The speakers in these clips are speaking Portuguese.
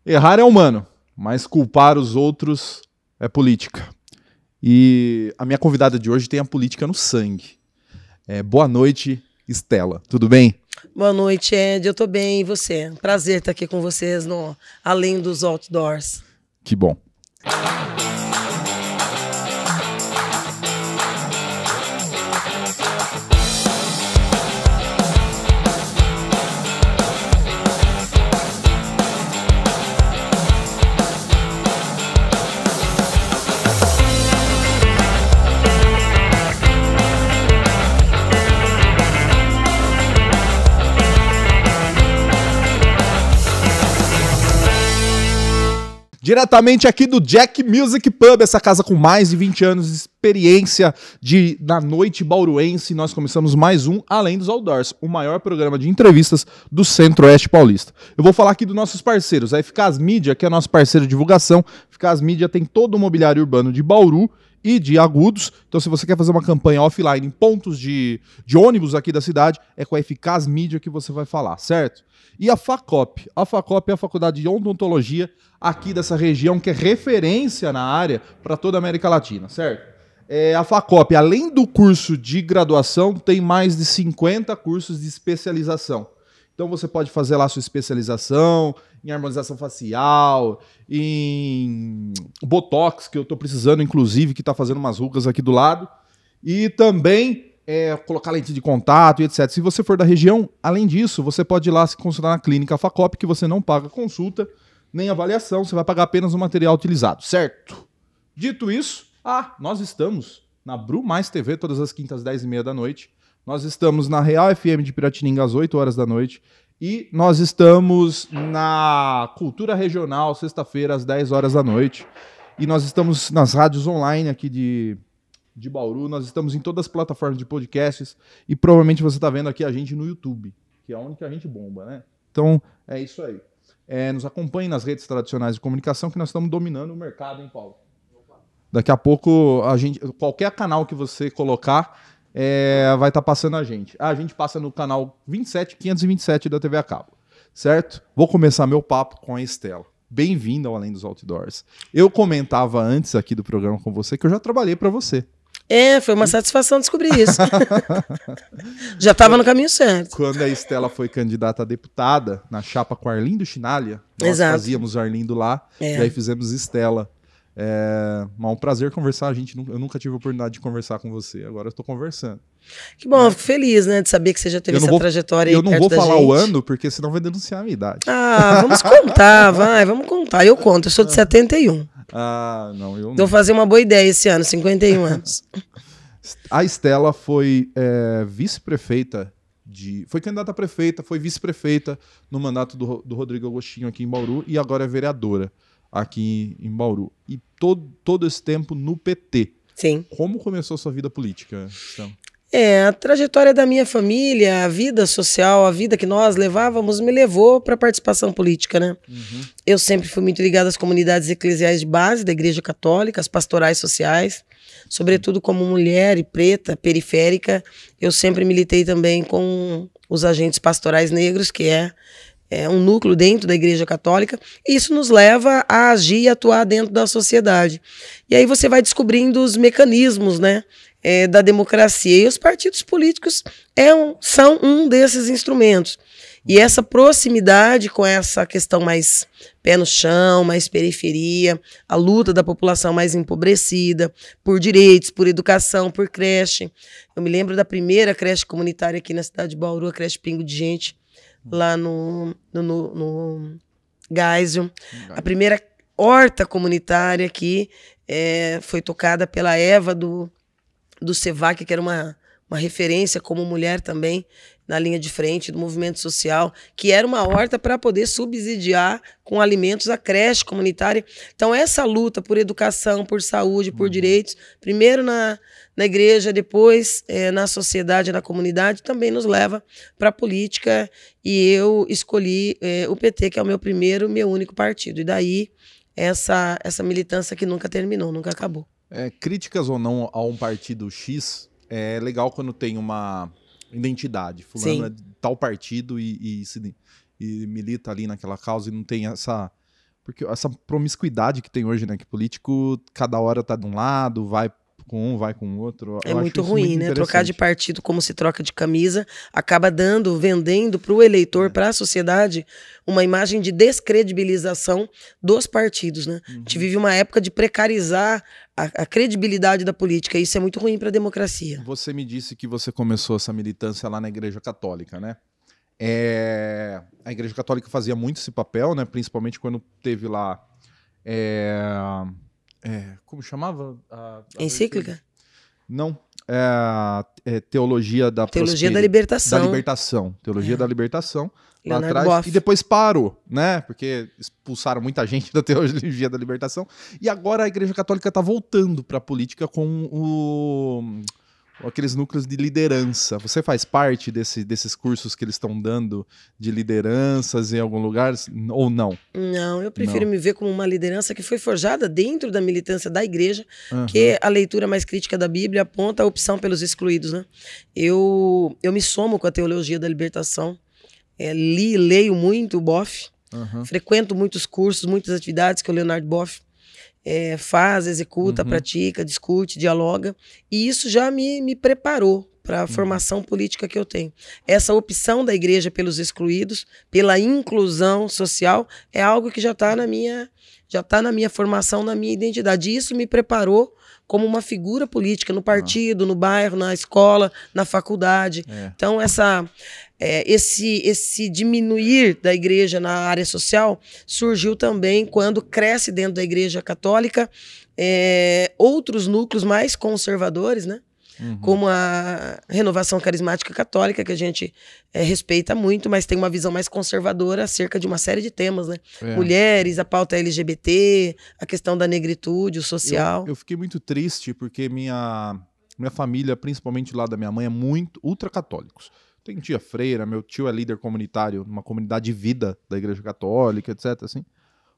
Errar é humano, mas culpar os outros é política. E a minha convidada de hoje tem a política no sangue. Boa noite, Estela. Tudo bem? Boa noite, Ed. Eu tô bem, e você? Prazer estar aqui com vocês no Além dos Outdoors. Que bom. Diretamente aqui do Jack Music Pub, essa casa com mais de 20 anos de experiência na noite bauruense. Nós começamos mais um Além dos Outdoors, o maior programa de entrevistas do Centro-Oeste Paulista. Eu vou falar aqui dos nossos parceiros, a Eficaz Mídia, que é nosso parceiro de divulgação. Eficaz Mídia tem todo o mobiliário urbano de Bauru e de Agudos. Então, se você quer fazer uma campanha offline em pontos de ônibus aqui da cidade, é com a Eficaz Mídia que você vai falar, certo? E a FACOP. A FACOP é a Faculdade de Odontologia aqui dessa região, que é referência na área para toda a América Latina, certo? A FACOP, além do curso de graduação, tem mais de 50 cursos de especialização. Então você pode fazer lá sua especialização em harmonização facial, em botox, que eu estou precisando, inclusive, que está fazendo umas rugas aqui do lado. E também colocar lente de contato e etc. Se você for da região, além disso, você pode ir lá se consultar na clínica FACOP, que você não paga consulta nem avaliação, você vai pagar apenas o material utilizado, certo? Dito isso, nós estamos na Bru Mais TV, todas as quintas, 10h30 da noite. Nós estamos na Real FM de Piratininga, às 8 horas da noite. E nós estamos na Cultura Regional, sexta-feira, às 10 horas da noite. E nós estamos nas rádios online aqui de Bauru. Nós estamos em todas as plataformas de podcasts. E provavelmente você está vendo aqui a gente no YouTube, que é onde que a gente bomba, né? Então, é isso aí. Nos acompanhe nas redes tradicionais de comunicação, que nós estamos dominando o mercado, hein, Paulo? Daqui a pouco, qualquer canal que você colocar, vai estar passando a gente. A gente passa no canal 27527 da TV a cabo, certo? Vou começar meu papo com a Estela. Bem-vinda ao Além dos Outdoors. Eu comentava antes aqui do programa com você que eu já trabalhei para você. Foi uma satisfação descobrir isso. Já estava no caminho certo. Quando a Estela foi candidata a deputada, na chapa com Arlindo Chinalha, nós fazíamos Arlindo lá, e aí fizemos Estela. Um prazer conversar, eu nunca tive a oportunidade de conversar com você, agora eu estou conversando. Que bom, eu fico feliz, né, de saber que você já teve essa trajetória aí perto da gente. Eu não vou falar o ano, porque senão vai denunciar a minha idade. Vamos contar, vamos contar. Eu conto, eu sou de 71. Não, eu não. Vou fazer uma boa ideia esse ano, 51 anos. A Estela foi vice-prefeita, foi candidata a prefeita, foi vice-prefeita no mandato do Rodrigo Agostinho aqui em Bauru e agora é vereadora aqui em Bauru. E todo esse tempo no PT. Sim. Como começou a sua vida política, Estela? A trajetória da minha família, a vida social, a vida que nós levávamos, me levou para a participação política, né? Uhum. Eu sempre fui muito ligada às comunidades eclesiais de base da Igreja Católica, às pastorais sociais, sobretudo como mulher e preta, periférica. Eu sempre militei também com os agentes pastorais negros, que é um núcleo dentro da Igreja Católica, e isso nos leva a agir e atuar dentro da sociedade. E aí você vai descobrindo os mecanismos, né, da democracia, e os partidos políticos são um desses instrumentos. E essa proximidade com essa questão mais pé no chão, mais periferia, a luta da população mais empobrecida, por direitos, por educação, por creche. Eu me lembro da primeira creche comunitária aqui na cidade de Bauru, a creche Pingo de Gente, lá no Geisel. A primeira horta comunitária aqui foi tocada pela Eva do Sevac, que era uma referência como mulher também na linha de frente do movimento social, que era uma horta para poder subsidiar com alimentos a creche comunitária. Então essa luta por educação, por saúde, por direitos, primeiro na igreja, depois na sociedade, na comunidade, também nos leva para a política, e eu escolhi o PT, que é o meu primeiro, meu único partido, e daí essa militância que nunca terminou, nunca acabou. Críticas ou não a um partido X, é legal quando tem uma identidade. Fulano é de tal partido e milita ali naquela causa, e não tem essa Porque essa promiscuidade que tem hoje, né? Que político, cada hora tá de um lado, vai com um, vai com o outro. É muito ruim, né? Trocar de partido como se troca de camisa, acaba vendendo para o eleitor, para a sociedade, uma imagem de descredibilização dos partidos, né? A gente vive uma época de precarizar a credibilidade da política, e isso é muito ruim para a democracia. Você me disse que você começou essa militância lá na Igreja Católica, né? A Igreja Católica fazia muito esse papel, né? Principalmente quando teve lá... como chamava? Encíclica? Não. Teologia da Libertação. Da libertação. Teologia da libertação. Lá Leonardo atrás. Boff. E depois parou, né? Porque expulsaram muita gente da teologia da libertação. E agora a Igreja Católica está voltando para a política com aqueles núcleos de liderança. Você faz parte desses cursos que eles estão dando de lideranças em algum lugar ou não? Não, eu prefiro me ver como uma liderança que foi forjada dentro da militância da igreja, que a leitura mais crítica da Bíblia aponta a opção pelos excluídos, né? Eu me somo com a teologia da libertação, leio muito o Boff, frequento muitos cursos, muitas atividades que o Leonardo Boff faz, executa, pratica, discute, dialoga, e isso já me preparou para a formação política que eu tenho. Essa opção da igreja pelos excluídos, pela inclusão social, é algo que já está na minha formação, na minha identidade. E isso me preparou como uma figura política no partido, no bairro, na escola, na faculdade. Então, esse diminuir da igreja na área social surgiu também quando cresce dentro da Igreja Católica outros núcleos mais conservadores, né? Como a Renovação Carismática Católica, que a gente respeita muito, mas tem uma visão mais conservadora acerca de uma série de temas, né? Mulheres, a pauta LGBT, a questão da negritude, o social. Eu fiquei muito triste porque minha família, principalmente lá da minha mãe, é muito ultracatólicos. Tem tia freira, meu tio é líder comunitário numa comunidade de vida da Igreja Católica, etc. Assim,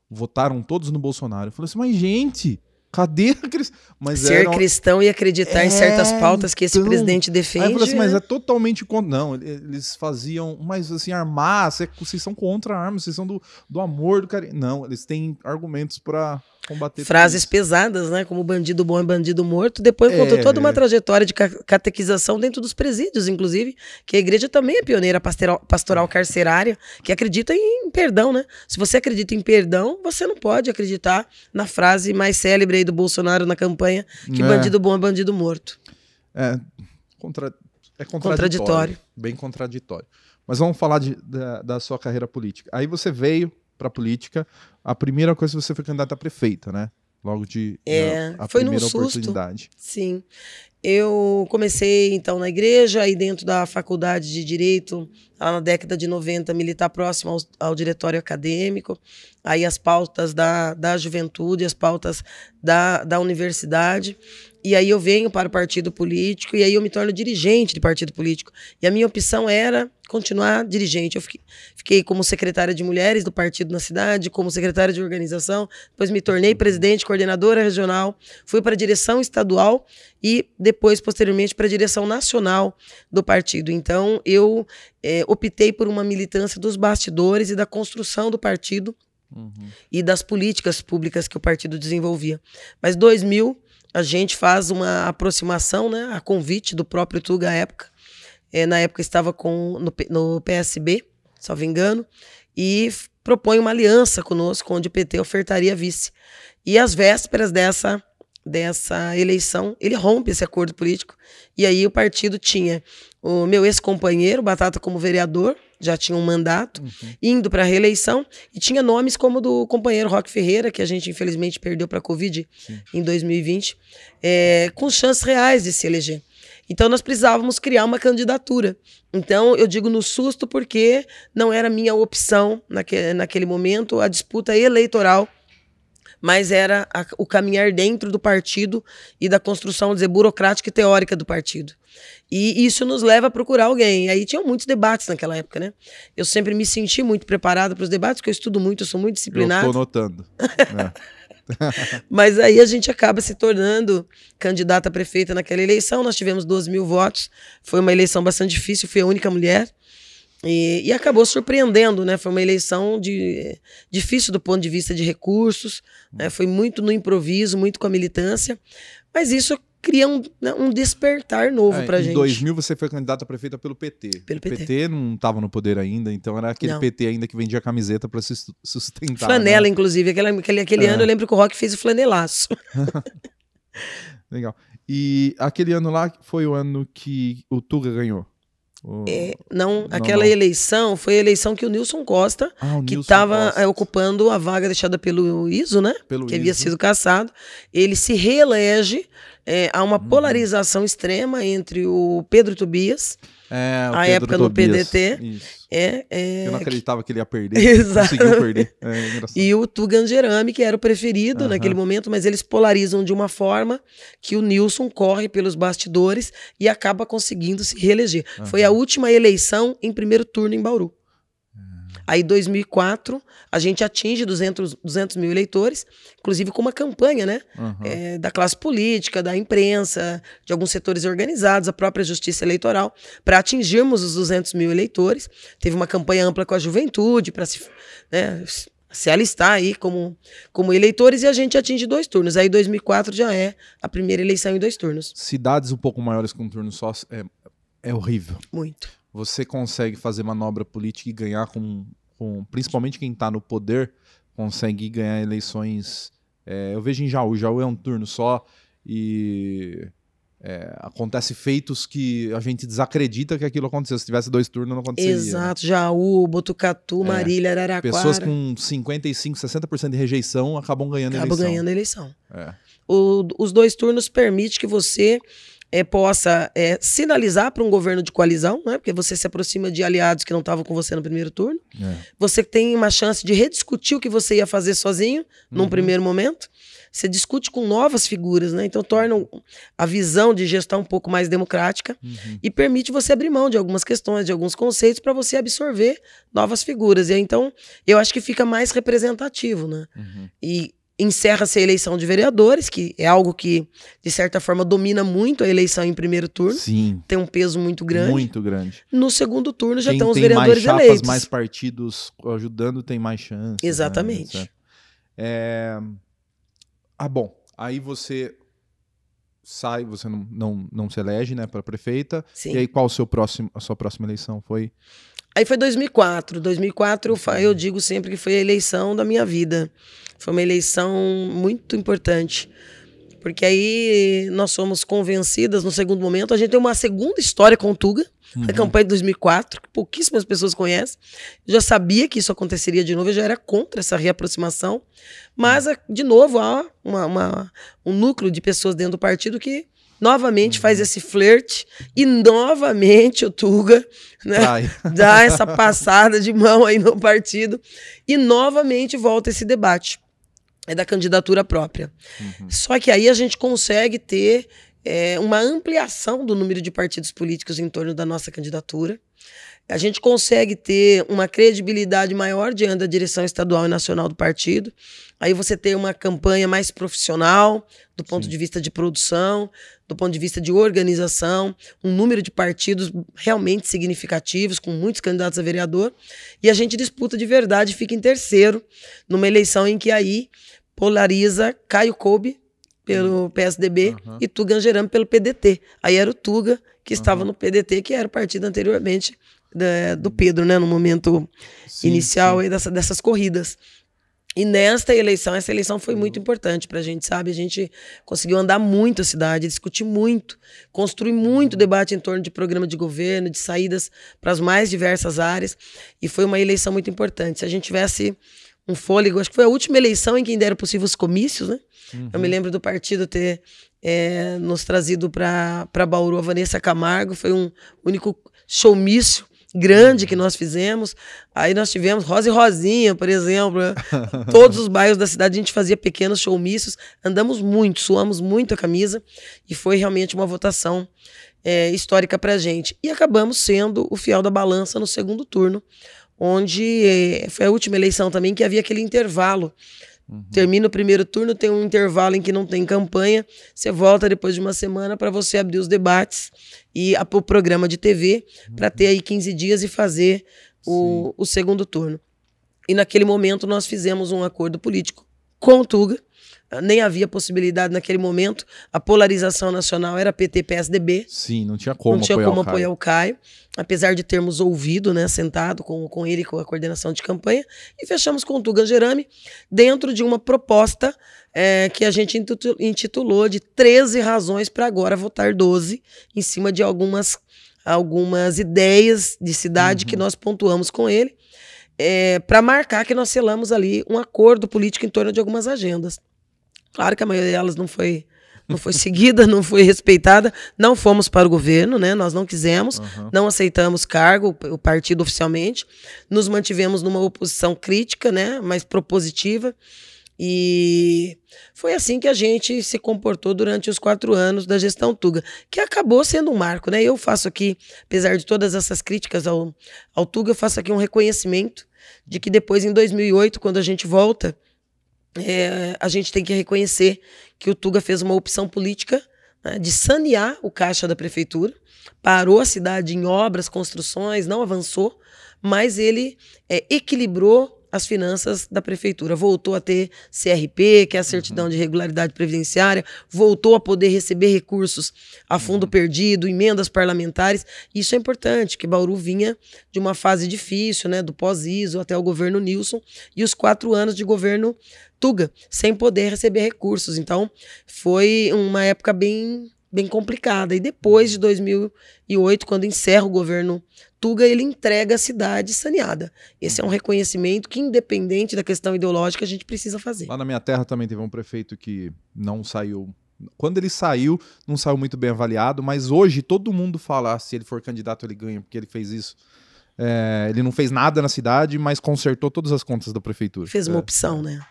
votaram todos no Bolsonaro. Eu falei assim, mas gente... Cadê a cristã? Ser cristão e acreditar em certas pautas que esse presidente defende. Aí eu falei assim, mas é totalmente contra. Não, eles faziam, mas assim, armar, vocês são contra a arma, vocês são do amor, do carinho. Não, eles têm argumentos para combater. Frases pesadas, né? Como bandido bom é bandido morto. Depois contou toda uma trajetória de catequização dentro dos presídios, inclusive, que a igreja também é pioneira pastoral carcerária, que acredita em perdão, né? Se você acredita em perdão, você não pode acreditar na frase mais célebre aí do Bolsonaro na campanha, que bandido bom é bandido morto. É contraditório. Bem contraditório. Mas vamos falar da sua carreira política. Aí você veio para a política, a primeira coisa você foi candidata a prefeita, né? Logo a foi primeira num oportunidade. Susto. Sim. Eu comecei, então, na igreja, aí dentro da faculdade de Direito, lá na década de 90, militar próximo ao diretório acadêmico, aí as pautas da juventude, as pautas da universidade, e aí eu venho para o partido político, e aí eu me torno dirigente de partido político. E a minha opção era continuar dirigente. Eu fiquei como secretária de mulheres do partido na cidade, como secretária de organização, depois me tornei presidente, coordenadora regional, fui para a direção estadual e depois, posteriormente, para a direção nacional do partido. Então, eu optei por uma militância dos bastidores e da construção do partido e das políticas públicas que o partido desenvolvia. Mas 2000, a gente faz uma aproximação, né, a convite do próprio Tuga à época. Na época estava no PSB, salvo engano, e propõe uma aliança conosco, onde o PT ofertaria vice. E às vésperas dessa eleição, ele rompe esse acordo político, e aí o partido tinha o meu ex-companheiro, Batata, como vereador, já tinha um mandato, indo para a reeleição, e tinha nomes como o do companheiro Roque Ferreira, que a gente infelizmente perdeu para a Covid em 2020, com chances reais de se eleger. Então nós precisávamos criar uma candidatura. Então eu digo no susto porque não era minha opção naquele momento a disputa eleitoral, mas era o caminhar dentro do partido e da construção, vamos dizer, burocrática e teórica do partido. E isso nos leva a procurar alguém. E aí tinham muitos debates naquela época, né? Eu sempre me senti muito preparada para os debates, porque eu estudo muito, eu sou muito disciplinada. Eu estou notando. Mas aí a gente acaba se tornando candidata a prefeita naquela eleição. Nós tivemos 12 mil votos. Foi uma eleição bastante difícil, fui a única mulher. E acabou surpreendendo, né? Foi uma eleição difícil do ponto de vista de recursos, né? Foi muito no improviso, muito com a militância, mas isso cria um despertar novo pra gente. Em 2000 você foi candidata a prefeita pelo PT. Pelo PT. O PT não estava no poder ainda, então era aquele PT ainda que vendia camiseta para se sustentar. Flanela, né? Inclusive. Aquele ano eu lembro que o Rock fez o flanelaço. Legal. E aquele ano lá foi o ano que o Tuga ganhou? Aquela eleição foi a eleição que o Nilson Costa, que estava ocupando a vaga deixada pelo ISO, né? Que havia sido cassado. Ele se reelege. Há uma polarização extrema entre o Pedro Tobias, a época no PDT. Eu não acreditava que ele ia perder. Exato. Conseguiu perder. E o Tuga Angerami, que era o preferido naquele momento, mas eles polarizam de uma forma que o Nilson corre pelos bastidores e acaba conseguindo se reeleger. Foi a última eleição em primeiro turno em Bauru. Aí, em 2004, a gente atinge 200 mil eleitores, inclusive com uma campanha, né? Da classe política, da imprensa, de alguns setores organizados, a própria justiça eleitoral, para atingirmos os 200 mil eleitores. Teve uma campanha ampla com a juventude para se alistar aí como eleitores, e a gente atinge 2 turnos. Aí 2004 já é a primeira eleição em 2 turnos. Cidades um pouco maiores com um turno só é horrível. Muito. Você consegue fazer manobra política e ganhar principalmente quem está no poder, consegue ganhar eleições. Eu vejo em Jaú é um turno só e acontece feitos que a gente desacredita que aquilo aconteceu. Se tivesse 2 turnos, não aconteceria. Exato, Jaú, Botucatu, Marília, Araraquara. Pessoas com 55%, 60% de rejeição acabam ganhando a eleição. Os 2 turnos permitem que você possa sinalizar para um governo de coalizão, né? Porque você se aproxima de aliados que não estavam com você no primeiro turno. Você tem uma chance de rediscutir o que você ia fazer sozinho num primeiro momento. Você discute com novas figuras, né? Então torna a visão de gestão um pouco mais democrática e permite você abrir mão de algumas questões, de alguns conceitos para você absorver novas figuras. E aí, então, eu acho que fica mais representativo, né? E encerra-se a eleição de vereadores, que é algo que, de certa forma, domina muito a eleição em primeiro turno. Sim. Tem um peso muito grande. Muito grande. No segundo turno já estão os vereadores eleitos. Mais chapas, mais partidos ajudando, tem mais chance. Exatamente. Né? Bom, aí você sai, você não se elege, né, para prefeita. Sim. E aí qual a sua próxima eleição foi? Aí foi 2004. 2004 eu digo sempre que foi a eleição da minha vida. Foi uma eleição muito importante, porque aí nós fomos convencidas no segundo momento. A gente tem uma segunda história com o Tuga, na campanha de 2004, que pouquíssimas pessoas conhecem. Eu já sabia que isso aconteceria de novo, eu já era contra essa reaproximação, mas, de novo, há um núcleo de pessoas dentro do partido que novamente faz esse flerte e novamente o Tuga, né, dá essa passada de mão aí no partido e novamente volta esse debate da candidatura própria. Só que aí a gente consegue ter uma ampliação do número de partidos políticos em torno da nossa candidatura. A gente consegue ter uma credibilidade maior diante da direção estadual e nacional do partido. Aí você tem uma campanha mais profissional, do ponto de vista de produção, do ponto de vista de organização, um número de partidos realmente significativos, com muitos candidatos a vereador, e a gente disputa de verdade e fica em terceiro, numa eleição em que aí polariza Caio Coube pelo PSDB e Tuga Angerami pelo PDT. Aí era o Tuga que estava no PDT, que era o partido anteriormente do Pedro, né, no momento inicial aí dessas corridas. E essa eleição foi muito importante pra gente, sabe? A gente conseguiu andar muito a cidade, discutir muito, construir muito debate em torno de programa de governo, de saídas para as mais diversas áreas, e foi uma eleição muito importante. Se a gente tivesse um fôlego, acho que foi a última eleição em que ainda era possível os comícios, né? Eu me lembro do partido ter nos trazido para Bauru a Vanessa Camargo, foi um único showmício grande que nós fizemos. Aí nós tivemos Rosa e Rosinha, por exemplo, né? Todos os bairros da cidade a gente fazia pequenos showmícios, andamos muito, suamos muito a camisa, e foi realmente uma votação histórica pra gente. E acabamos sendo o fiel da balança no segundo turno, onde foi a última eleição também que havia aquele intervalo Termina o primeiro turno, tem um intervalo em que não tem campanha, você volta depois de uma semana para você abrir os debates e o programa de TV para ter aí 15 dias e fazer o segundo turno. E naquele momento nós fizemos um acordo político com o Tuga, nem havia possibilidade naquele momento, a polarização nacional era PT-PSDB. Sim, não tinha como apoiar o Caio, apesar de termos ouvido, né, sentado com ele, com a coordenação de campanha, e fechamos com o Tuga Angelami dentro de uma proposta que a gente intitulou de 13 razões para agora votar 12, em cima de algumas ideias de cidade que nós pontuamos com ele, para marcar que nós selamos ali um acordo político em torno de algumas agendas. Claro que a maioria delas não foi seguida, não foi respeitada, não fomos para o governo, né? Nós não quisemos, não aceitamos cargo, o partido oficialmente, nos mantivemos numa oposição crítica, né? Mas propositiva, e foi assim que a gente se comportou durante os 4 anos da gestão Tuga, que acabou sendo um marco, né? Eu faço aqui, apesar de todas essas críticas ao Tuga, eu faço aqui um reconhecimento de que depois, em 2008, quando a gente volta, a gente tem que reconhecer que o Tuga fez uma opção política, né, de sanear o caixa da prefeitura, parou a cidade em obras, construções, não avançou, mas ele equilibrou as finanças da prefeitura, voltou a ter CRP, que é a certidão de regularidade previdenciária, voltou a poder receber recursos a fundo perdido, emendas parlamentares. Isso é importante, que Bauru vinha de uma fase difícil, né, do pós-ISO até o governo Nilson, e os 4 anos de governo Tuga, sem poder receber recursos. Então, foi uma época bem complicada. E depois de 2008, quando encerra o governo Tuga, ele entrega a cidade saneada. Esse é um reconhecimento que, independente da questão ideológica, a gente precisa fazer. Lá na minha terra também teve um prefeito que não saiu. Quando ele saiu, não saiu muito bem avaliado, mas hoje todo mundo fala, se ele for candidato ele ganha, porque ele fez isso. Ele não fez nada na cidade, mas consertou todas as contas da prefeitura. Fez uma opção, né?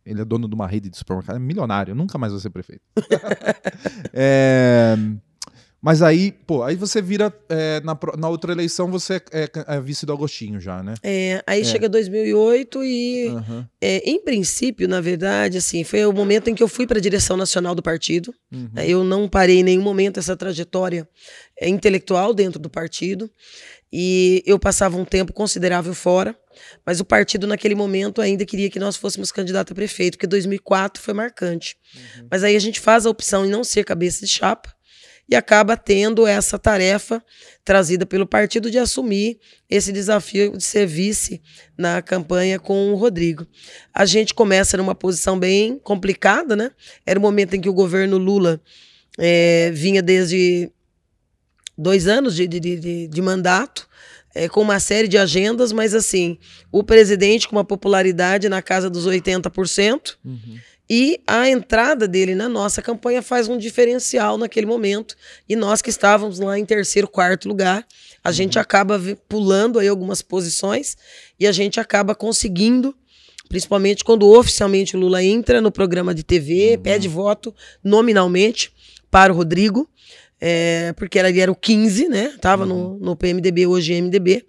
Ele é dono de uma rede de supermercado, é milionário, nunca mais vai ser prefeito. Mas aí, aí você vira, na outra eleição, você é vice do Agostinho já, né? Aí chega 2008 e, em princípio, na verdade, assim, foi o momento em que eu fui para a direção nacional do partido. Eu não parei em nenhum momento essa trajetória intelectual dentro do partido. E eu passava um tempo considerável fora, mas o partido naquele momento ainda queria que nós fôssemos candidato a prefeito, porque 2004 foi marcante. Mas aí a gente faz a opção em não ser cabeça de chapa e acaba tendo essa tarefa trazida pelo partido de assumir esse desafio de ser vice na campanha com o Rodrigo. A gente começa numa posição bem complicada, né? Era o momento em que o governo Lula vinha desde 2 anos de mandato, com uma série de agendas, mas assim, o presidente com uma popularidade na casa dos 80%, e a entrada dele na nossa campanha faz um diferencial naquele momento, e nós que estávamos lá em 3º, 4º lugar, a gente acaba pulando aí algumas posições, e a gente acaba conseguindo, principalmente quando oficialmente o Lula entra no programa de TV, pede voto nominalmente para o Rodrigo, porque ele era o 15, né? Tava no PMDB, hoje MDB.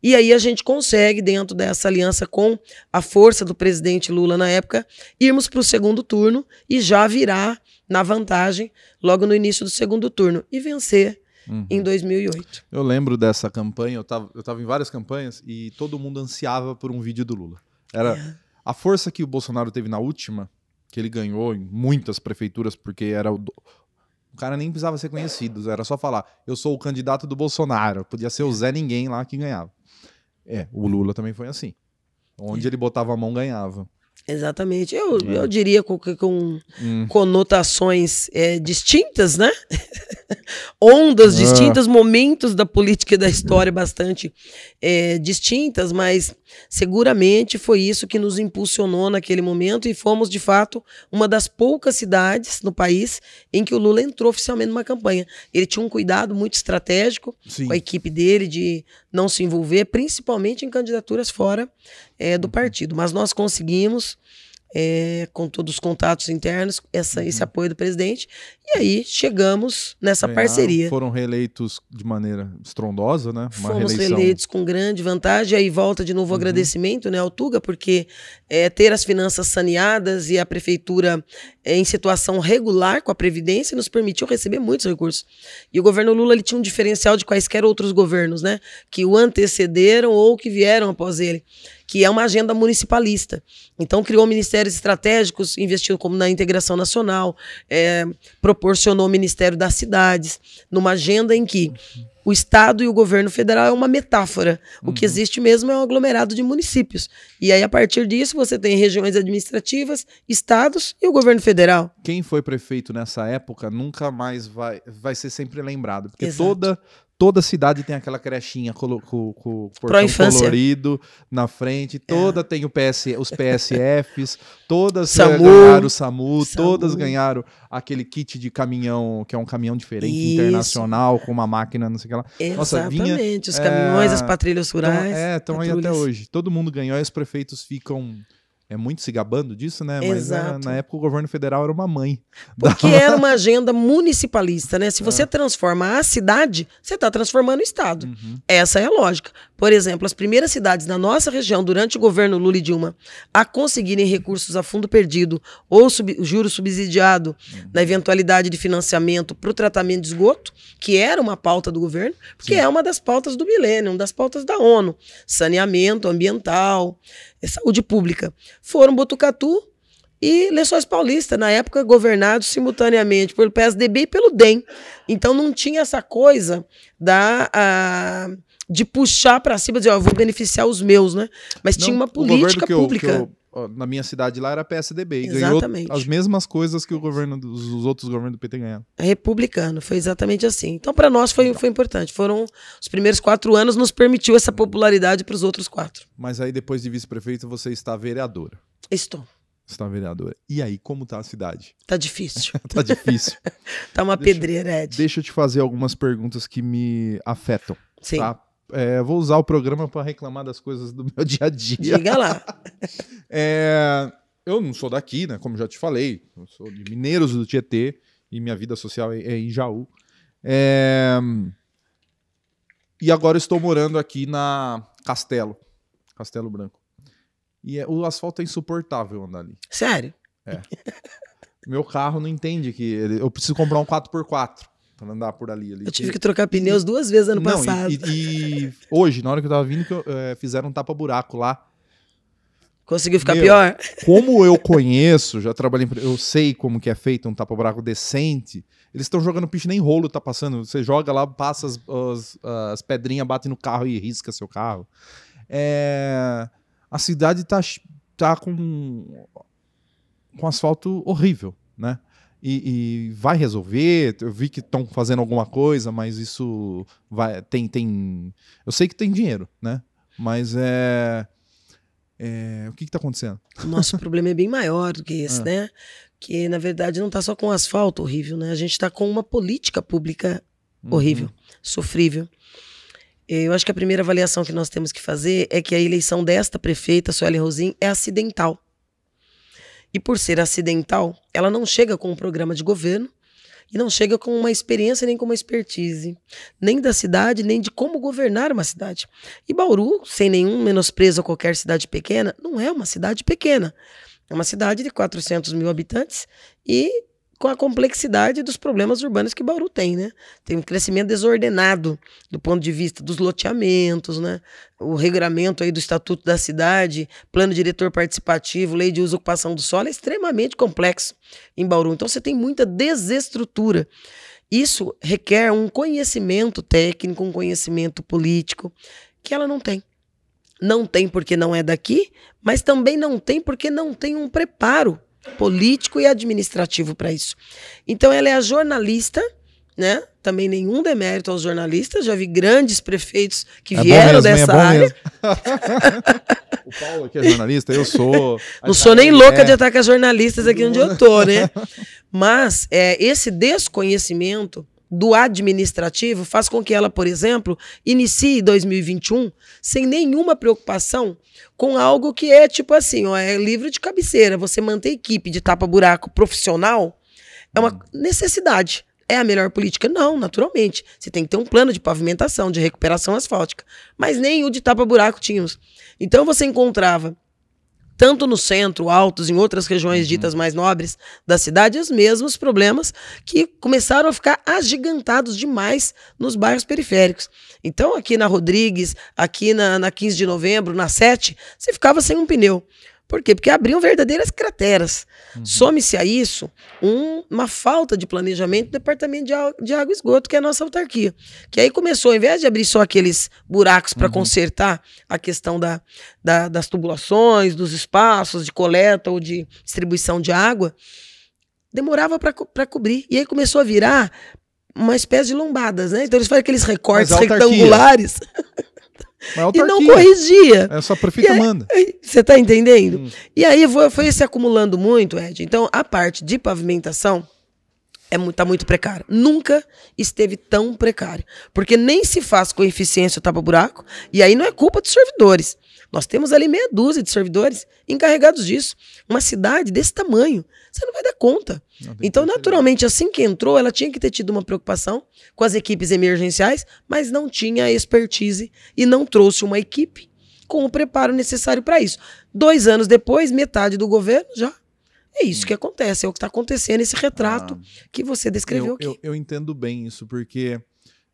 E aí a gente consegue, dentro dessa aliança com a força do presidente Lula na época, irmos para o segundo turno e já virar na vantagem logo no início do segundo turno e vencer em 2008. Eu lembro dessa campanha, eu tava em várias campanhas e todo mundo ansiava por um vídeo do Lula. Era a força que o Bolsonaro teve na última, que ele ganhou em muitas prefeituras, porque era o cara nem precisava ser conhecido, era só falar, eu sou o candidato do Bolsonaro, podia ser o Zé Ninguém lá que ganhava. O Lula também foi assim. Onde ele botava a mão, ganhava. Exatamente. Eu diria com conotações distintas, né? Ondas distintas, momentos da política e da história bastante distintas, mas seguramente foi isso que nos impulsionou naquele momento e fomos, de fato, uma das poucas cidades no país em que o Lula entrou oficialmente numa campanha. Ele tinha um cuidado muito estratégico com a equipe dele de não se envolver, principalmente em candidaturas fora do partido. Mas nós conseguimos com todos os contatos internos, esse apoio do presidente. E aí chegamos nessa parceria. Foram reeleitos de maneira estrondosa, né? Fomos reeleitos com grande vantagem. Aí volta de novo o agradecimento, né, ao Tuga, porque ter as finanças saneadas e a prefeitura em situação regular com a Previdência nos permitiu receber muitos recursos. E o governo Lula ele tinha um diferencial de quaisquer outros governos, né, que o antecederam ou que vieram após ele, que é uma agenda municipalista. Então, criou ministérios estratégicos, investiu como na integração nacional, proporcionou o Ministério das Cidades, numa agenda em que o Estado e o governo federal é uma metáfora. O que existe mesmo é um aglomerado de municípios. E aí, a partir disso, você tem regiões administrativas, estados e o governo federal. Quem foi prefeito nessa época nunca mais vai ser sempre lembrado. Porque Exato. toda cidade tem aquela crechinha com o portão colorido na frente, toda tem os PSFs, todas ganharam o SAMU, todas ganharam aquele kit de caminhão, que é um caminhão diferente, internacional, com uma máquina, não sei o que lá. Exatamente, os caminhões, as patrulhas rurais. Estão aí até hoje. Todo mundo ganhou e os prefeitos ficam... muito se gabando disso, né? Mas na época o governo federal era uma mãe. Porque era uma agenda municipalista, né? Se você transforma a cidade, você está transformando o Estado. Essa é a lógica. Por exemplo, as primeiras cidades na nossa região, durante o governo Lula e Dilma, a conseguirem recursos a fundo perdido ou juro subsidiado na eventualidade de financiamento para o tratamento de esgoto, que era uma pauta do governo, porque é uma das pautas do milênio, uma das pautas da ONU. Saneamento ambiental, saúde pública. Foram Botucatu e Lençóis Paulista, na época governados simultaneamente pelo PSDB e pelo DEM. Então não tinha essa coisa de puxar para cima, dizer, eu vou beneficiar os meus, né? Mas tinha uma política pública. Na minha cidade lá era PSDB. E exatamente. ganhou as mesmas coisas que os outros governos do PT ganharam. Republicano, foi exatamente assim. Então, para nós foi importante. Foram os primeiros 4 anos, nos permitiu essa popularidade para os outros 4. Mas aí, depois de vice-prefeito, você está vereadora. Estou. Está vereadora. E aí, como tá a cidade? Tá difícil. Tá difícil. Tá uma pedreira, Ed. Deixa eu te fazer algumas perguntas que me afetam. Sim. Tá? Vou usar o programa para reclamar das coisas do meu dia a dia. Diga lá. Eu não sou daqui, né? Como já te falei. Eu sou de Mineiros do Tietê e minha vida social é em Jaú. E agora estou morando aqui na Castelo Branco. E o asfalto é insuportável andar ali. Sério? Meu carro não entende que eu preciso comprar um 4x4 para andar por ali. Eu tive que trocar pneus 2 vezes ano passado. E hoje, na hora que eu tava vindo, fizeram um tapa-buraco lá. Conseguiu ficar pior? Como eu conheço, já trabalhei, eu sei como que é feito um tapa-buraco decente. Eles estão jogando piche, nem rolo tá passando. Você joga lá, passa as pedrinhas, bate no carro e risca seu carro. A cidade tá com asfalto horrível, né? E vai resolver. Eu vi que estão fazendo alguma coisa, mas isso tem. Eu sei que tem dinheiro, né? Mas o que está acontecendo? O nosso problema é bem maior do que esse, né? Que, na verdade, não está só com asfalto horrível, né? A gente está com uma política pública horrível, sofrível. Eu acho que a primeira avaliação que nós temos que fazer é que a eleição desta prefeita, Sueli Rosim, é acidental. E por ser acidental, ela não chega com um programa de governo e não chega com uma experiência nem com uma expertise, nem da cidade, nem de como governar uma cidade. E Bauru, sem nenhum menosprezo a qualquer cidade pequena, não é uma cidade pequena. É uma cidade de 400 mil habitantes e com a complexidade dos problemas urbanos que Bauru tem, né? Tem um crescimento desordenado do ponto de vista dos loteamentos, né? O regulamento aí do Estatuto da Cidade, plano diretor participativo, lei de uso e ocupação do solo é extremamente complexo em Bauru. Então você tem muita desestrutura. Isso requer um conhecimento técnico, um conhecimento político que ela não tem. Não tem porque não é daqui, mas também não tem porque não tem um preparo político e administrativo para isso. Então ela é a jornalista, né? Também nenhum demérito aos jornalistas, já vi grandes prefeitos que vieram dessa área. O Paulo aqui é jornalista, eu sou. Não sou nem louca de atacar jornalistas aqui onde eu tô, né? Mas esse desconhecimento do administrativo faz com que ela, por exemplo, inicie 2021 sem nenhuma preocupação com algo que é tipo assim, ó, é livro de cabeceira. Você manter equipe de tapa-buraco profissional é uma necessidade. É a melhor política? Não, naturalmente. Você tem que ter um plano de pavimentação, de recuperação asfáltica. Mas nem o de tapa-buraco tínhamos. Então você encontrava, tanto no centro, Altos, em outras regiões ditas mais nobres da cidade, os mesmos problemas que começaram a ficar agigantados demais nos bairros periféricos. Então aqui na Rodrigues, aqui na 15 de novembro, na 7, você ficava sem um pneu. Por quê? Porque abriam verdadeiras crateras. Some-se a isso uma falta de planejamento do Departamento de Água e Esgoto, que é a nossa autarquia. Que aí começou, ao invés de abrir só aqueles buracos para consertar a questão das tubulações, dos espaços de coleta ou de distribuição de água, demorava para cobrir. E aí começou a virar uma espécie de lombadas, né? Então eles fazem aqueles recortes retangulares. E não corrigia. É só a prefeita manda. Você tá entendendo? E aí foi se acumulando muito, Ed. Então, a parte de pavimentação tá muito precária. Nunca esteve tão precária. Porque nem se faz com eficiência o tapa-buraco. E aí não é culpa dos servidores. Nós temos ali meia dúzia de servidores encarregados disso. Uma cidade desse tamanho, você não vai dar conta. Então, naturalmente, assim que entrou, ela tinha que ter tido uma preocupação com as equipes emergenciais, mas não tinha a expertise e não trouxe uma equipe com o preparo necessário para isso. 2 anos depois, metade do governo já. É isso que acontece, é o que está acontecendo, esse retrato que você descreveu aqui. Eu entendo bem isso, porque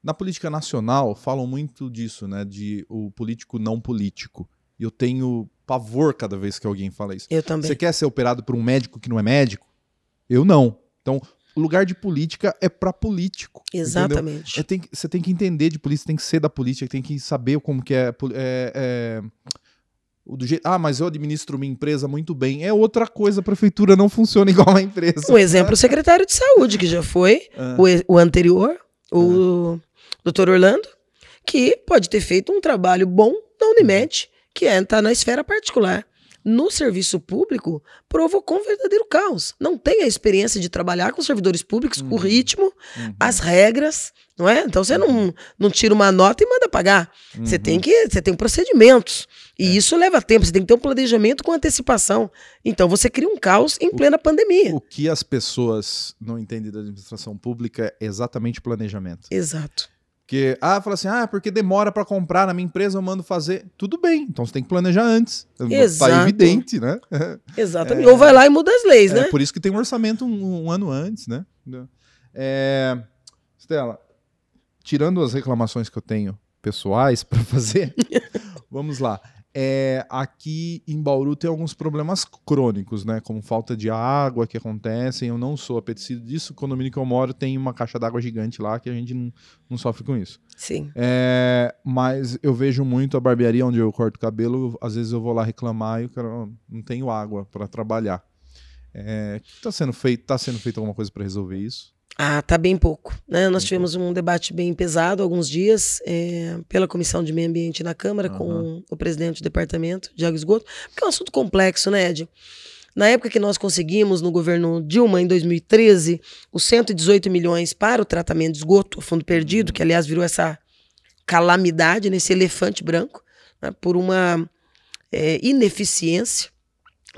na política nacional falam muito disso, né? De o político não político. E eu tenho pavor cada vez que alguém fala isso. Eu também. Você quer ser operado por um médico que não é médico? Eu não. Então, o lugar de política é para político. Exatamente. Você tem que entender de política, tem que ser da política, tem que saber como que é mas eu administro minha empresa muito bem. É outra coisa, a prefeitura não funciona igual a empresa. Um exemplo, o secretário de saúde, que já foi o anterior, o doutor Orlando, que pode ter feito um trabalho bom na Unimed, que está na esfera particular. No serviço público, provocou um verdadeiro caos. Não tem a experiência de trabalhar com servidores públicos, o ritmo, as regras, não é? Então você não tira uma nota e manda pagar. Você tem procedimentos. E isso leva tempo, você tem que ter um planejamento com antecipação. Então você cria um caos em plena pandemia. O que as pessoas não entendem da administração pública é exatamente planejamento. Exato. Porque, fala assim, porque demora para comprar, na minha empresa eu mando fazer. Tudo bem, então você tem que planejar antes. Exato. Tá evidente, né? Exatamente. Ou vai lá e muda as leis, né? É por isso que tem um orçamento um ano antes, né? Stella, tirando as reclamações que eu tenho pessoais para fazer, vamos lá. Aqui em Bauru tem alguns problemas crônicos, né? Como falta de água que acontecem. Eu não sou apetecido disso. O condomínio que eu moro tem uma caixa d'água gigante lá que a gente não sofre com isso. Sim. Mas eu vejo muito a barbearia onde eu corto o cabelo. Às vezes eu vou lá reclamar e eu não tenho água para trabalhar. O que está sendo feito? Está sendo feito alguma coisa para resolver isso? Tá bem pouco, né? Nós tivemos um debate bem pesado alguns dias pela Comissão de Meio Ambiente na Câmara com o presidente do Departamento de Água e Esgoto, porque é um assunto complexo, né, Ed? Na época que nós conseguimos, no governo Dilma, em 2013, os 118 milhões para o tratamento de esgoto, o fundo perdido, que aliás virou essa calamidade, nesse elefante branco, né, por uma ineficiência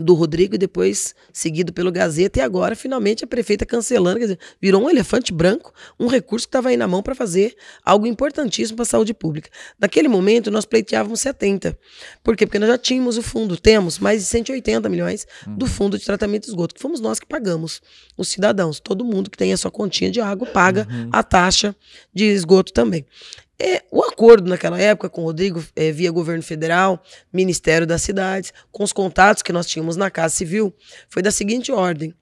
do Rodrigo e depois seguido pelo Gazeta, e agora finalmente a prefeita cancelando, quer dizer, virou um elefante branco, um recurso que estava aí na mão para fazer algo importantíssimo para a saúde pública. Naquele momento nós pleiteávamos 70. Por quê? Porque nós já tínhamos o fundo, temos mais de 180 milhões do fundo de tratamento de esgoto, que fomos nós que pagamos, os cidadãos, todo mundo que tem a sua continha de água paga a taxa de esgoto também. O acordo naquela época com o Rodrigo, via governo federal, Ministério das Cidades, com os contatos que nós tínhamos na Casa Civil, foi da seguinte ordem: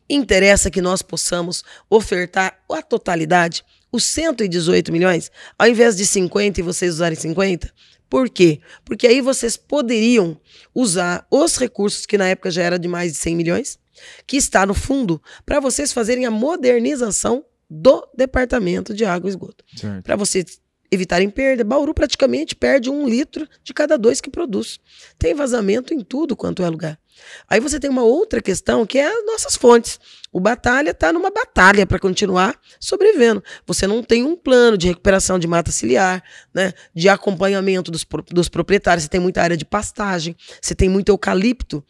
interessa que nós possamos ofertar a totalidade, os 118 milhões, ao invés de 50 e vocês usarem 50? Por quê? Porque aí vocês poderiam usar os recursos, que na época já era de mais de 100 milhões, que está no fundo, para vocês fazerem a modernização do Departamento de Água e Esgoto. Para vocês evitarem perda. Bauru praticamente perde 1 litro de cada 2 que produz. Tem vazamento em tudo quanto é lugar. Aí você tem uma outra questão que é as nossas fontes. O Batalha está numa batalha para continuar sobrevivendo. Você não tem um plano de recuperação de mata ciliar, né, de acompanhamento dos proprietários. Você tem muita área de pastagem, você tem muito eucalipto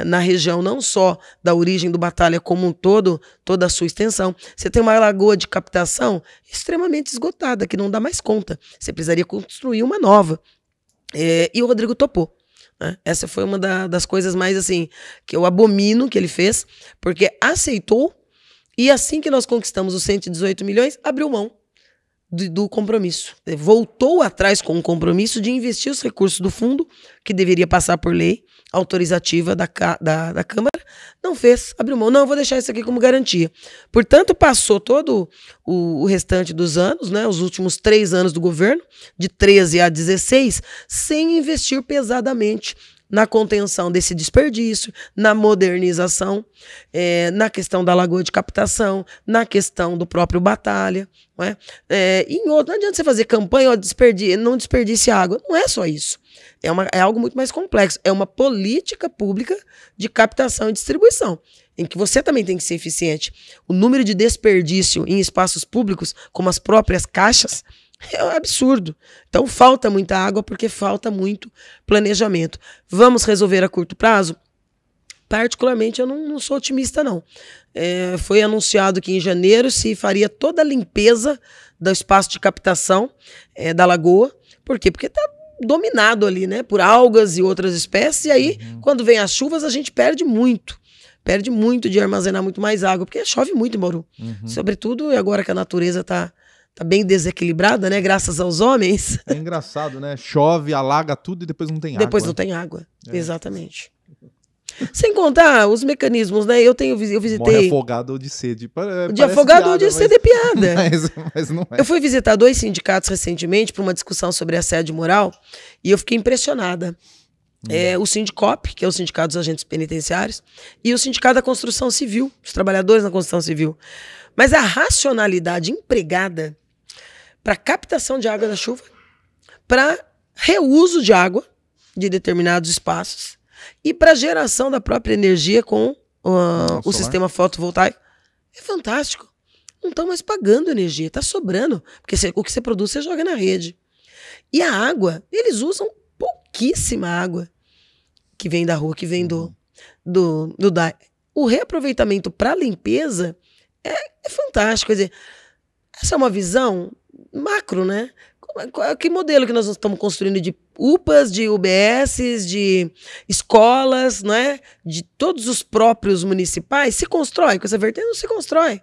na região, não só da origem do Batalha como um todo, toda a sua extensão. Você tem uma lagoa de captação extremamente esgotada, que não dá mais conta. Você precisaria construir uma nova. E o Rodrigo topou. Essa foi uma das coisas mais assim que eu abomino que ele fez, porque aceitou, e assim que nós conquistamos os 118 milhões, abriu mão do compromisso. Voltou atrás com o compromisso de investir os recursos do fundo, que deveria passar por lei autorizativa da Câmara. Não fez, abriu mão. Não, vou deixar isso aqui como garantia. Portanto, passou todo o restante dos anos, né, os últimos 3 anos do governo, de 13 a 16, sem investir pesadamente na contenção desse desperdício, na modernização, na questão da lagoa de captação, na questão do próprio Batalha. Não é? Não adianta você fazer campanha, não desperdice água. Não é só isso. É algo muito mais complexo. É uma política pública de captação e distribuição, em que você também tem que ser eficiente. O número de desperdício em espaços públicos, como as próprias caixas, é um absurdo. Então falta muita água porque falta muito planejamento. Vamos resolver a curto prazo? Particularmente eu não sou otimista, não. Foi anunciado que em janeiro se faria toda a limpeza do espaço de captação da lagoa. Por quê? Porque está dominado ali, né, por algas e outras espécies, e aí, quando vem as chuvas, a gente perde muito de armazenar muito mais água, porque chove muito em Bauru. Sobretudo agora que a natureza está bem desequilibrada, né, graças aos homens. É engraçado, né? Chove, alaga tudo e depois não tem água. Depois não tem água, exatamente. Sem contar os mecanismos, né? Eu visitei... Morre afogado ou de sede. De afogado ou de sede é piada. Mas não é. Eu fui visitar 2 sindicatos recentemente para uma discussão sobre assédio moral e eu fiquei impressionada. O Sindicop, que é o Sindicato dos Agentes Penitenciários, e o Sindicato da Construção Civil, os trabalhadores na construção civil. Mas a racionalidade empregada para captação de água da chuva, para reuso de água de determinados espaços, e para geração da própria energia com o sistema fotovoltaico. É fantástico. Não estão mais pagando energia, está sobrando. Porque o que você produz, você joga na rede. E a água, eles usam pouquíssima água que vem da rua, que vem do DAE. O reaproveitamento para limpeza é fantástico. Quer dizer, essa é uma visão macro, né? Que modelo que nós estamos construindo de UPAs, de UBSs, de escolas, né? De todos os próprios municipais, se constrói com essa vertente? Não se constrói.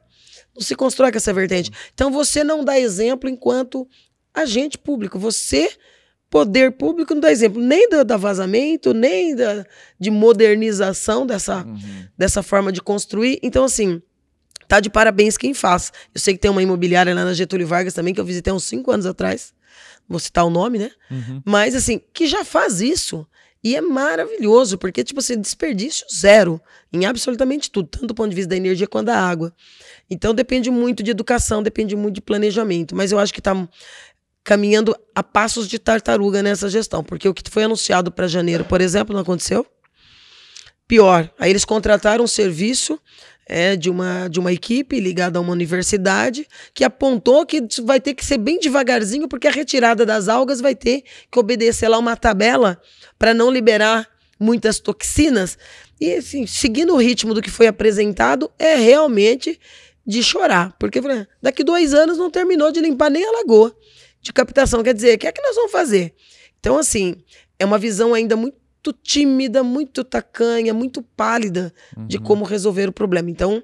Não se constrói com essa vertente. Então você não dá exemplo enquanto agente público. Você, poder público, não dá exemplo nem da vazamento, nem de modernização dessa forma de construir. Então, assim, tá de parabéns quem faz. Eu sei que tem uma imobiliária lá na Getúlio Vargas também, que eu visitei há uns 5 anos atrás. Vou citar o nome, né? Mas, assim, que já faz isso. E é maravilhoso, porque, tipo assim, desperdício zero em absolutamente tudo, tanto do ponto de vista da energia quanto da água. Então, depende muito de educação, depende muito de planejamento. Mas eu acho que está caminhando a passos de tartaruga nessa gestão, porque o que foi anunciado para janeiro, por exemplo, não aconteceu. Pior, aí eles contrataram um serviço de uma equipe ligada a uma universidade que apontou que vai ter que ser bem devagarzinho porque a retirada das algas vai ter que obedecer lá uma tabela para não liberar muitas toxinas. E, assim, seguindo o ritmo do que foi apresentado, é realmente de chorar. Porque daqui 2 anos não terminou de limpar nem a lagoa de captação. Quer dizer, o que é que nós vamos fazer? Então, assim, é uma visão ainda muito tímida, muito tacanha, muito pálida de como resolver o problema. Então,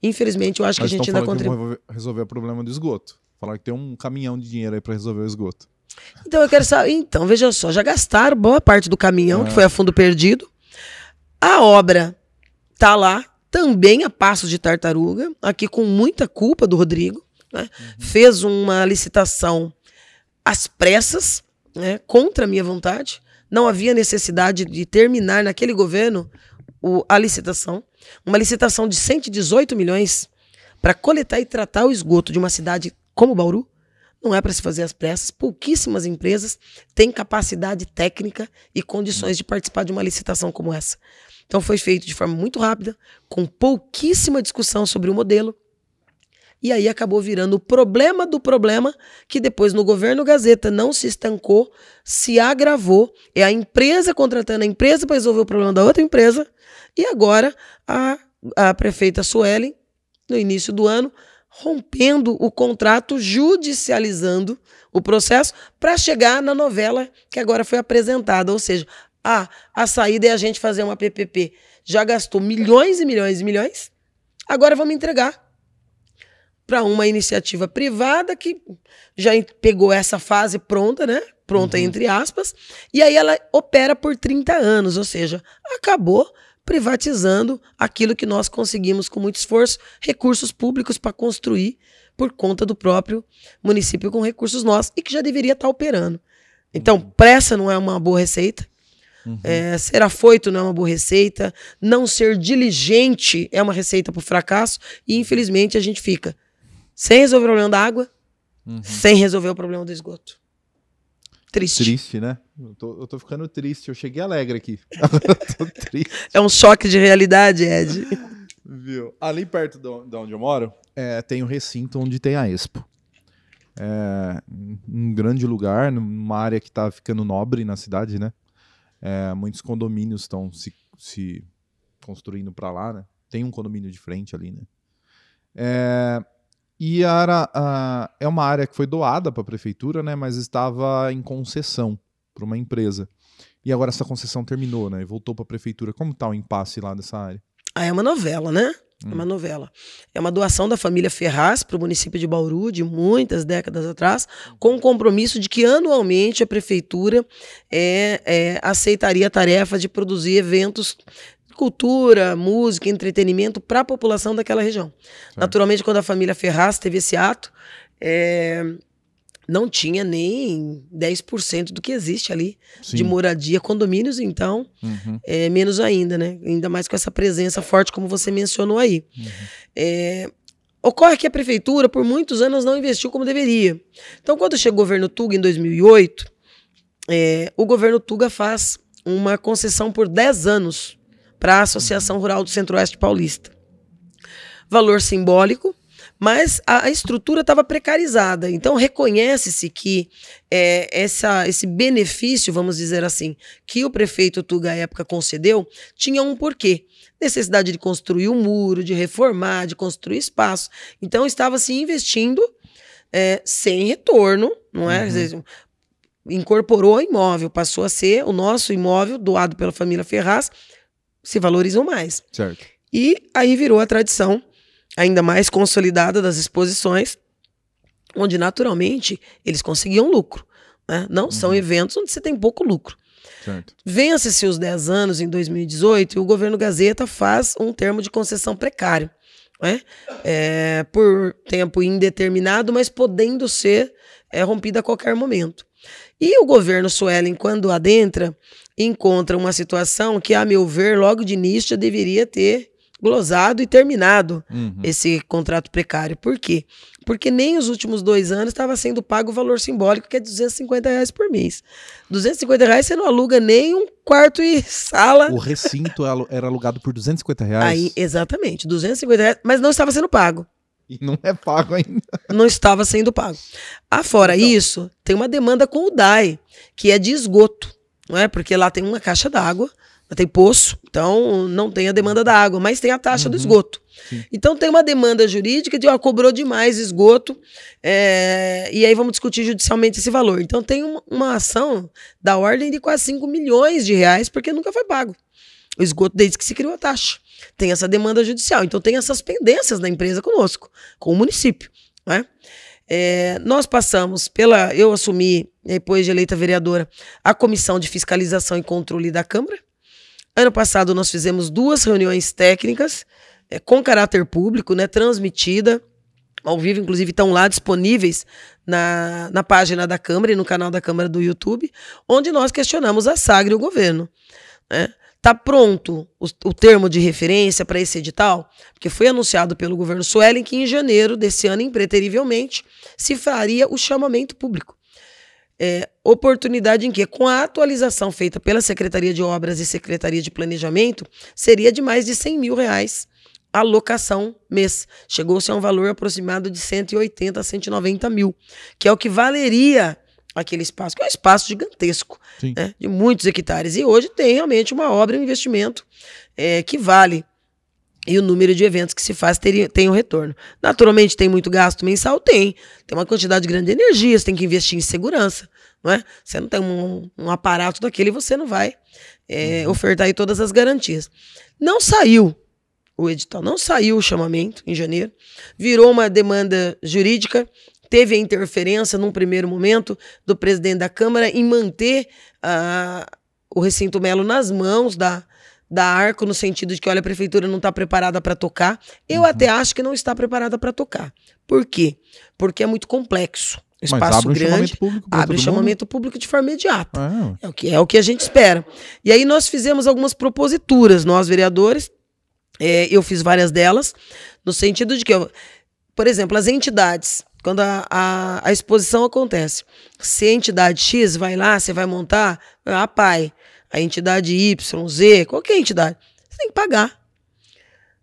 infelizmente, eu acho que a gente ainda contribui. Resolver o problema do esgoto. Falaram que tem um caminhão de dinheiro aí para resolver o esgoto. Então, eu quero saber. Então, veja só, já gastaram boa parte do caminhão, que foi a fundo perdido. A obra tá lá, também a passos de tartaruga, aqui com muita culpa do Rodrigo, né? Fez uma licitação às pressas, né? Contra a minha vontade. Não havia necessidade de terminar naquele governo a licitação. Uma licitação de 118 milhões para coletar e tratar o esgoto de uma cidade como Bauru. não é para se fazer às pressas. Pouquíssimas empresas têm capacidade técnica e condições de participar de uma licitação como essa. Então foi feito de forma muito rápida, com pouquíssima discussão sobre o modelo, e aí acabou virando o problema do problema, que depois no governo Gazeta não se estancou, se agravou, é a empresa contratando a empresa para resolver o problema da outra empresa, e agora a prefeita Suelen, no início do ano, rompendo o contrato, judicializando o processo para chegar na novela que agora foi apresentada. Ou seja, a saída é a gente fazer uma PPP. Já gastou milhões e milhões e milhões, agora vamos entregar para uma iniciativa privada que já pegou essa fase pronta, né? Pronta entre aspas, e aí ela opera por 30 anos, ou seja, acabou privatizando aquilo que nós conseguimos com muito esforço, recursos públicos para construir por conta do próprio município com recursos nossos e que já deveria estar operando. Então, pressa não é uma boa receita, ser afoito não é uma boa receita, não ser diligente é uma receita para o fracasso e, infelizmente, a gente fica sem resolver o problema da água, sem resolver o problema do esgoto. Triste. Triste, né? Eu tô ficando triste. Eu cheguei alegre aqui. Eu tô triste. É um choque de realidade, Ed. Viu? Ali perto de onde eu moro, tem o recinto onde tem a Expo. É um grande lugar, numa área que tá ficando nobre na cidade, né? Muitos condomínios estão se construindo para lá, né? Tem um condomínio de frente ali, né? E é uma área que foi doada para a prefeitura, né, mas estava em concessão para uma empresa. E agora essa concessão terminou, né, e voltou para a prefeitura. Como está o impasse lá dessa área? É uma novela, né? É uma novela. É uma doação da família Ferraz para o município de Bauru, de muitas décadas atrás, com o compromisso de que anualmente a prefeitura aceitaria a tarefa de produzir eventos, cultura, música, entretenimento para a população daquela região. Naturalmente, quando a família Ferraz teve esse ato, não tinha nem 10% do que existe ali de moradia, condomínios, então, menos ainda, né? Ainda mais com essa presença forte, como você mencionou aí. Ocorre que a prefeitura, por muitos anos, não investiu como deveria. Então, quando chegou o governo Tuga, em 2008, o governo Tuga faz uma concessão por 10 anos para a Associação Rural do Centro-Oeste Paulista. Valor simbólico, mas a estrutura estava precarizada. Então, reconhece-se que esse benefício, vamos dizer assim, que o prefeito Tuga, à época, concedeu, tinha um porquê. Necessidade de construir um muro, de reformar, de construir espaço. Então, estava se investindo sem retorno, não é? Incorporou o imóvel, passou a ser o nosso imóvel, doado pela família Ferraz, se valorizam mais. Certo. E aí virou a tradição ainda mais consolidada das exposições, onde naturalmente eles conseguiam lucro, né? Não são eventos onde você tem pouco lucro. Certo. Vence-se os 10 anos em 2018 e o governo Gazeta faz um termo de concessão precário, né? Por tempo indeterminado, mas podendo ser rompido a qualquer momento. E o governo Suelen, quando adentra, encontra uma situação que, a meu ver, logo de início já deveria ter glosado e terminado esse contrato precário. Por quê? Porque nem os últimos 2 anos estava sendo pago o valor simbólico, que é R$250 por mês. R$250 você não aluga nem um quarto e sala. O recinto era alugado por R$250? Aí, exatamente, R$250, mas não estava sendo pago. E não é pago ainda. Não estava sendo pago. Fora isso, tem uma demanda com o DAE, que é de esgoto, não é? Porque lá tem uma caixa d'água, tem poço, então não tem a demanda da água, mas tem a taxa do esgoto. Sim. Então tem uma demanda jurídica de cobrou demais esgoto, e aí vamos discutir judicialmente esse valor. Então tem uma ação da ordem de quase R$5 milhões, porque nunca foi pago o esgoto desde que se criou a taxa. Tem essa demanda judicial, então tem essas pendências da empresa conosco, com o município, né? Nós passamos eu assumi, depois de eleita vereadora, a Comissão de Fiscalização e Controle da Câmara. Ano passado nós fizemos 2 reuniões técnicas com caráter público, né, transmitida ao vivo, inclusive estão lá disponíveis na página da Câmara e no canal da Câmara do YouTube, onde nós questionamos a SAGRE e o governo, né? Tá pronto o termo de referência para esse edital? Porque foi anunciado pelo governo Suelen que em janeiro desse ano, impreterivelmente, se faria o chamamento público. Oportunidade em que, com a atualização feita pela Secretaria de Obras e Secretaria de Planejamento, seria de mais de R$100 mil a locação mês. Chegou-se a um valor aproximado de 180 a 190 mil, que é o que valeria aquele espaço, que é um espaço gigantesco, né, de muitos hectares. E hoje tem realmente uma obra, um investimento que vale. E o número de eventos que se faz tem um retorno. Naturalmente, tem muito gasto mensal? Tem. Tem uma quantidade grande de energia, você tem que investir em segurança. Não é? Você não tem um aparato daquele, você não vai ofertar aí todas as garantias. Não saiu o edital, não saiu o chamamento em janeiro. Virou uma demanda jurídica. Teve a interferência, num primeiro momento, do presidente da Câmara em manter o Recinto Melo nas mãos da Arco, no sentido de que, olha, a prefeitura não está preparada para tocar. Eu até acho que não está preparada para tocar. Por quê? Porque é muito complexo. Espaço abre grande, chamamento público abre chamamento público de forma imediata. É o que a gente espera. E aí nós fizemos algumas proposituras, nós vereadores, eu fiz várias delas, no sentido de que, por exemplo, as entidades, quando a exposição acontece, se a entidade X vai lá, você vai montar a PAI, a entidade Y, Z, qualquer entidade, você tem que pagar.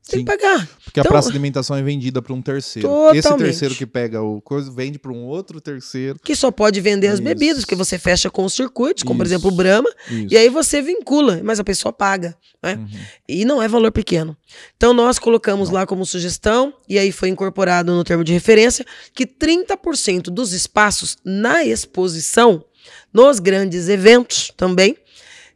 Você tem que pagar. Porque a praça de alimentação é vendida para um terceiro. Totalmente. Esse terceiro que pega o coisa vende para um outro terceiro. Que só pode vender as bebidas, porque você fecha com os circuitos, como por exemplo o Brahma, e aí você vincula, mas a pessoa paga. Né? E não é valor pequeno. Então nós colocamos lá como sugestão, e aí foi incorporado no termo de referência, que 30% dos espaços na exposição, nos grandes eventos também,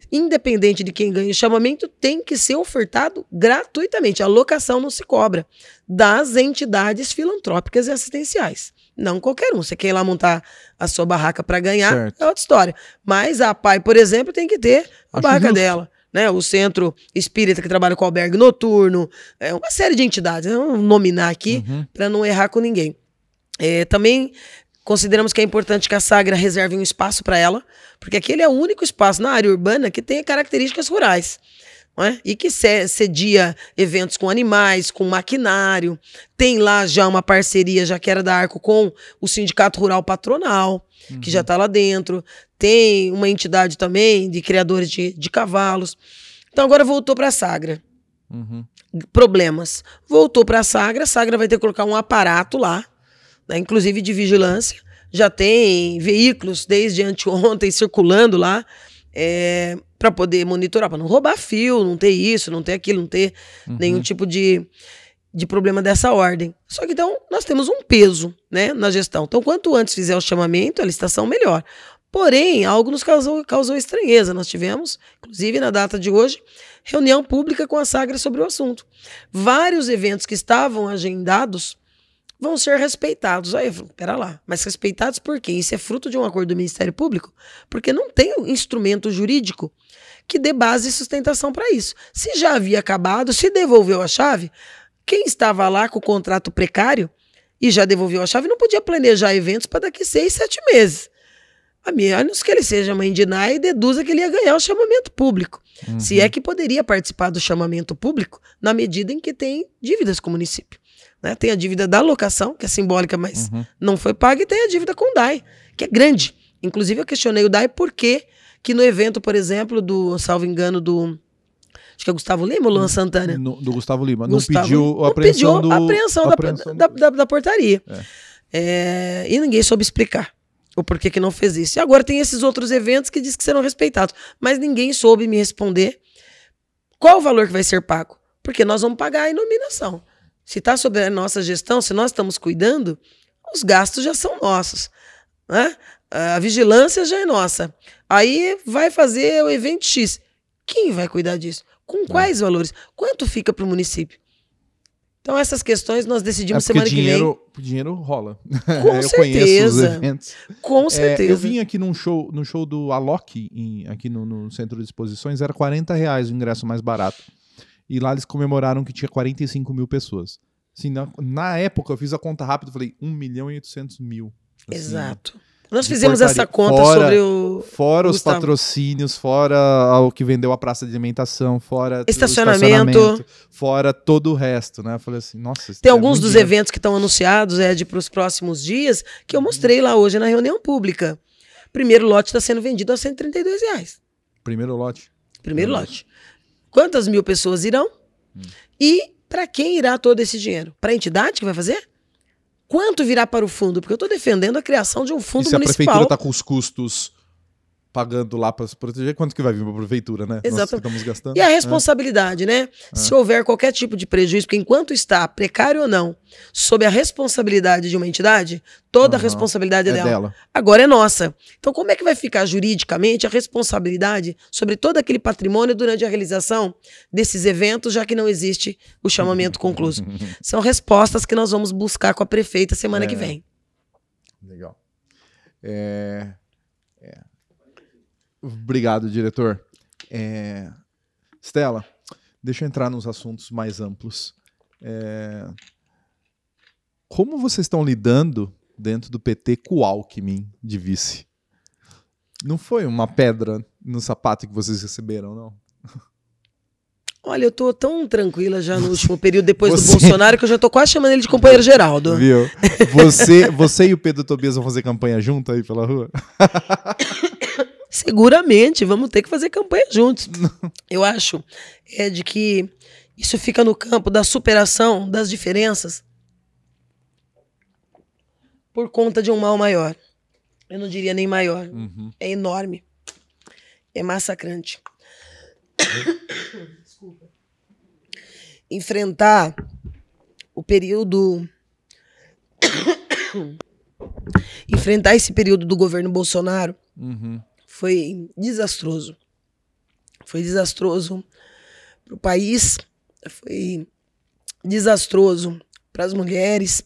independente de quem ganha o chamamento, tem que ser ofertado gratuitamente. A locação não se cobra das entidades filantrópicas e assistenciais. Não qualquer um. Você quer ir lá montar a sua barraca para ganhar, é outra história. Mas a PAI, por exemplo, tem que ter a barraca dela. Né? O Centro Espírita, que trabalha com albergue noturno, uma série de entidades. Vamos nominar aqui para não errar com ninguém. Também consideramos que é importante que a Sagra reserve um espaço para ela, porque aquele é o único espaço na área urbana que tem características rurais, não é? E que cedia eventos com animais, com maquinário. Tem lá já uma parceria, já que era da Arco, com o Sindicato Rural Patronal, que já está lá dentro. Tem uma entidade também de criadores de cavalos. Então agora voltou para a Sagra. Problemas. Voltou para a Sagra vai ter que colocar um aparato lá, né, inclusive de vigilância. Já tem veículos desde anteontem circulando lá para poder monitorar, para não roubar fio, não ter isso, não ter aquilo, não ter nenhum tipo de problema dessa ordem. Só que então nós temos um peso, né, na gestão. Então quanto antes fizer o chamamento, a licitação, melhor. Porém, algo nos causou estranheza. Nós tivemos, inclusive na data de hoje, reunião pública com a Sagra sobre o assunto. Vários eventos que estavam agendados vão ser respeitados. Aí eu falo, pera lá, mas respeitados por quê? Isso é fruto de um acordo do Ministério Público? Porque não tem um instrumento jurídico que dê base e sustentação para isso. Se já havia acabado, se devolveu a chave, quem estava lá com o contrato precário e já devolveu a chave não podia planejar eventos para daqui 6, 7 meses. A menos que ele seja mãe de Ná e deduza que ele ia ganhar o chamamento público. Se é que poderia participar do chamamento público na medida em que tem dívidas com o município. Né? Tem a dívida da locação, que é simbólica, mas não foi paga, e tem a dívida com o DAI, que é grande. Inclusive, eu questionei o DAI por que no evento, por exemplo, salvo engano, acho que é Gustavo Lima ou Luan Santana? Do Gustavo Lima. Não pediu a apreensão da portaria. E ninguém soube explicar o porquê que não fez isso. E agora tem esses outros eventos que diz que serão respeitados, mas ninguém soube me responder qual o valor que vai ser pago, porque nós vamos pagar a iluminação. Se está sob a nossa gestão, se nós estamos cuidando, os gastos já são nossos. Né? A vigilância já é nossa. Aí vai fazer o evento X. Quem vai cuidar disso? Com quais valores? Quanto fica para o município? Então essas questões nós decidimos semana que vem. O dinheiro rola. Com eu certeza. Conheço os eventos. Com certeza. Eu vim aqui no show do Alok, aqui no Centro de Exposições, era R$40 o ingresso mais barato. E lá eles comemoraram que tinha 45 mil pessoas. Assim, na época, eu fiz a conta rápida e falei 1.800.000. Assim, Exato. Nós fizemos essa conta sobre o... Fora os patrocínios, fora o que vendeu a praça de alimentação, fora estacionamento, fora todo o resto, né? Eu falei assim, nossa... Tem alguns dos eventos que estão anunciados, para os próximos dias, que eu mostrei lá hoje na reunião pública. Primeiro lote está sendo vendido a R$132. Primeiro lote? Primeiro lote. Quantas mil pessoas irão? E para quem irá todo esse dinheiro? Para a entidade que vai fazer? Quanto virá para o fundo? Porque eu estou defendendo a criação de um fundo municipal. E se a prefeitura está com os custos pagando lá para se proteger, quanto que vai vir para a prefeitura, né? Exato. Nós estamos gastando. E a responsabilidade, né? Se houver qualquer tipo de prejuízo, porque enquanto está, precário ou não, sob a responsabilidade de uma entidade, toda a responsabilidade é dela. Agora é nossa. Então como é que vai ficar juridicamente a responsabilidade sobre todo aquele patrimônio durante a realização desses eventos, já que não existe o chamamento concluso? São respostas que nós vamos buscar com a prefeita semana que vem. Legal. Obrigado, diretor. Stella, deixa eu entrar nos assuntos mais amplos. Como vocês estão lidando dentro do PT com o Alckmin de vice? Não foi uma pedra no sapato que vocês receberam, não? Olha, eu tô tão tranquila já no último período depois do Bolsonaro que eu já tô quase chamando ele de companheiro Geraldo. Viu? Você e o Pedro Tobias vão fazer campanha junto aí pela rua? Seguramente, vamos ter que fazer campanha juntos. Eu acho de que isso fica no campo da superação das diferenças por conta de um mal maior. Eu não diria nem maior. É enorme. É massacrante. Desculpa. Enfrentar o período... Enfrentar esse período do governo Bolsonaro foi desastroso. Foi desastroso para o país, foi desastroso para as mulheres,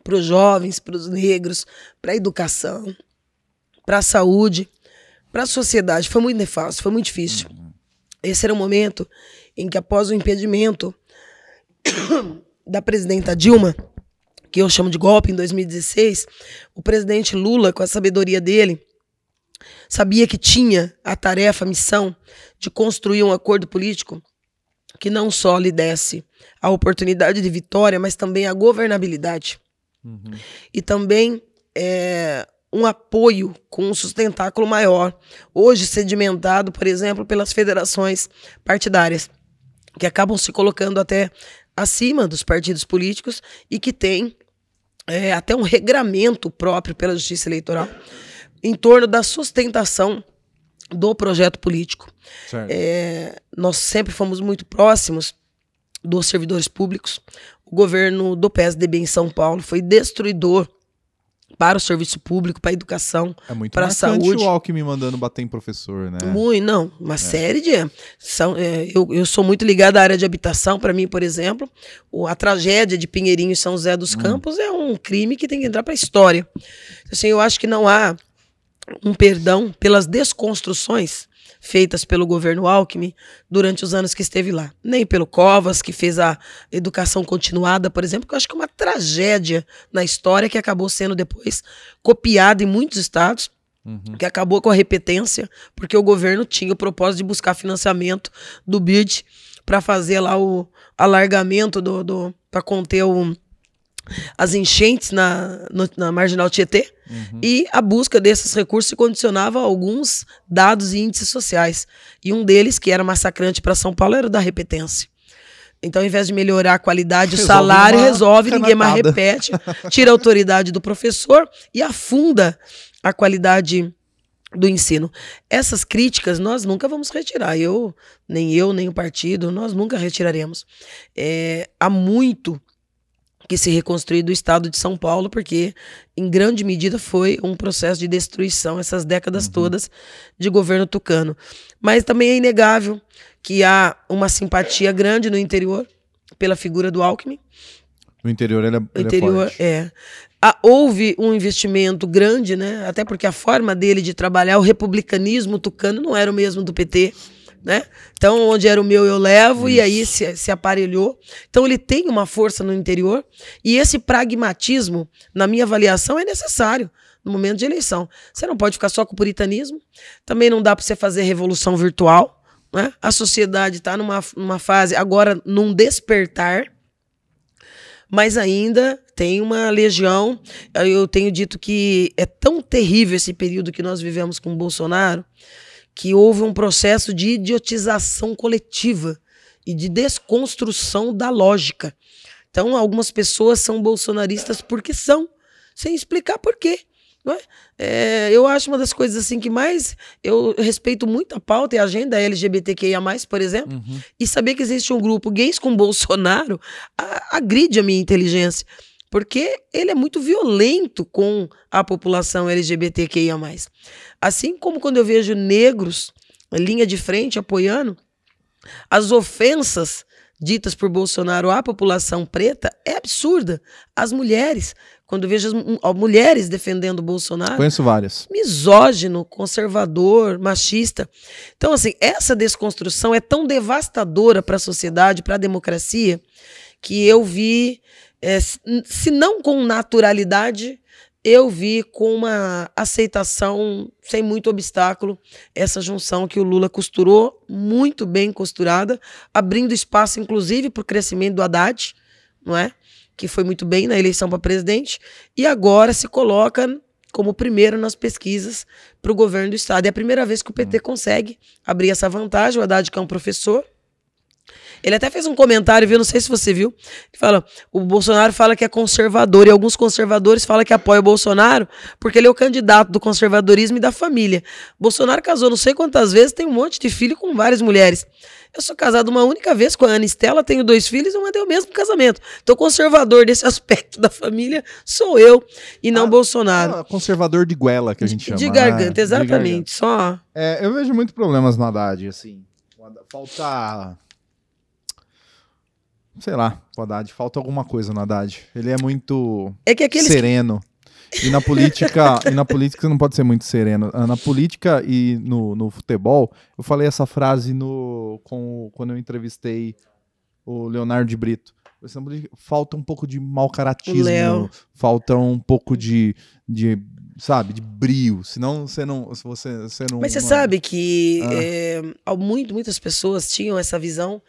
para os jovens, para os negros, para a educação, para a saúde, para a sociedade. Foi muito nefasto, foi muito difícil. Esse era o momento em que, após o impedimento da presidenta Dilma, que eu chamo de golpe em 2016, o presidente Lula, com a sabedoria dele, sabia que tinha a tarefa, a missão de construir um acordo político que não só lhe desse a oportunidade de vitória, mas também a governabilidade. E também um apoio com um sustentáculo maior, hoje sedimentado, por exemplo, pelas federações partidárias, que acabam se colocando até acima dos partidos políticos e que tem até um regramento próprio pela Justiça Eleitoral em torno da sustentação do projeto político. Nós sempre fomos muito próximos dos servidores públicos. O governo do PSDB em São Paulo foi destruidor para o serviço público, para a educação, para a saúde. O Alckmin mandando bater em professor, né? Uma série de... eu sou muito ligado à área de habitação. Para mim, por exemplo, a tragédia de Pinheirinho e São José dos Campos é um crime que tem que entrar para a história. Assim, eu acho que não há um perdão pelas desconstruções feitas pelo governo Alckmin durante os anos que esteve lá. Nem pelo Covas, que fez a educação continuada, por exemplo, que eu acho que é uma tragédia na história que acabou sendo depois copiada em muitos estados, que acabou com a repetência, porque o governo tinha o propósito de buscar financiamento do BID para fazer lá o alargamento para conter as enchentes na Marginal Tietê, e a busca desses recursos se condicionava a alguns dados e índices sociais. E um deles, que era massacrante para São Paulo, era o da repetência. Então, ao invés de melhorar a qualidade, o salário resolve, ninguém mais repete, tira a autoridade do professor e afunda a qualidade do ensino. Essas críticas nós nunca vamos retirar. Nem o partido, nós nunca retiraremos. Há muito que se reconstruir do estado de São Paulo, porque em grande medida foi um processo de destruição, essas décadas todas de governo tucano. Mas também é inegável que há uma simpatia grande no interior pela figura do Alckmin. No interior ele é forte. Houve um investimento grande, né? Até porque a forma dele de trabalhar, o republicanismo tucano não era o mesmo do PT, né? Então, onde era o meu, eu levo. Isso. E aí se aparelhou. Então, ele tem uma força no interior. E esse pragmatismo, na minha avaliação, é necessário. no momento de eleição. Você não pode ficar só com o puritanismo, também não dá para você fazer revolução virtual, né? A sociedade está numa fase, agora, num despertar, mas ainda tem uma legião. Eu tenho dito que é tão terrível esse período que nós vivemos com o Bolsonaro, que houve um processo de idiotização coletiva e de desconstrução da lógica. Então, algumas pessoas são bolsonaristas porque são, sem explicar por quê. Não é? Eu acho uma das coisas assim que mais eu respeito muito a pauta e a agenda LGBTQIA+, por exemplo, e saber que existe um grupo gays com Bolsonaro agride a minha inteligência, porque ele é muito violento com a população LGBTQIA+. Assim como quando eu vejo negros, linha de frente, apoiando, as ofensas ditas por Bolsonaro à população preta é absurda. As mulheres, quando eu vejo as mulheres defendendo o Bolsonaro... Conheço várias. Misógino, conservador, machista. Então, assim, essa desconstrução é tão devastadora para a sociedade, para a democracia, que eu vi, se não com naturalidade, eu vi com uma aceitação, sem muito obstáculo, essa junção que o Lula costurou, muito bem costurada, abrindo espaço, inclusive, para o crescimento do Haddad, não é? Que foi muito bem na eleição para presidente, e agora se coloca como primeiro nas pesquisas para o governo do Estado. É a primeira vez que o PT consegue abrir essa vantagem. O Haddad, que é um professor, ele até fez um comentário, viu? Não sei se você viu. Ele fala, o Bolsonaro fala que é conservador, e alguns conservadores falam que apoia o Bolsonaro porque ele é o candidato do conservadorismo e da família. Bolsonaro casou não sei quantas vezes, tem um monte de filho com várias mulheres. Eu sou casado uma única vez com a Ana Estela, tenho 2 filhos e eu mandei o mesmo casamento. Então, conservador desse aspecto da família sou eu e não Bolsonaro. Conservador de goela, que a gente chama. De garganta, exatamente. De garganta. Só. Eu vejo muitos problemas no Haddad, assim. Falta... Sei lá, o Haddad, falta alguma coisa no Haddad. Ele é muito sereno. E na política você não pode ser muito sereno. Na política e no futebol, eu falei essa frase quando eu entrevistei o Leonardo de Brito. Falta um pouco de mau-caratismo, falta um pouco de sabe, de brio. Senão você não... Mas você sabe que muitas pessoas tinham essa visão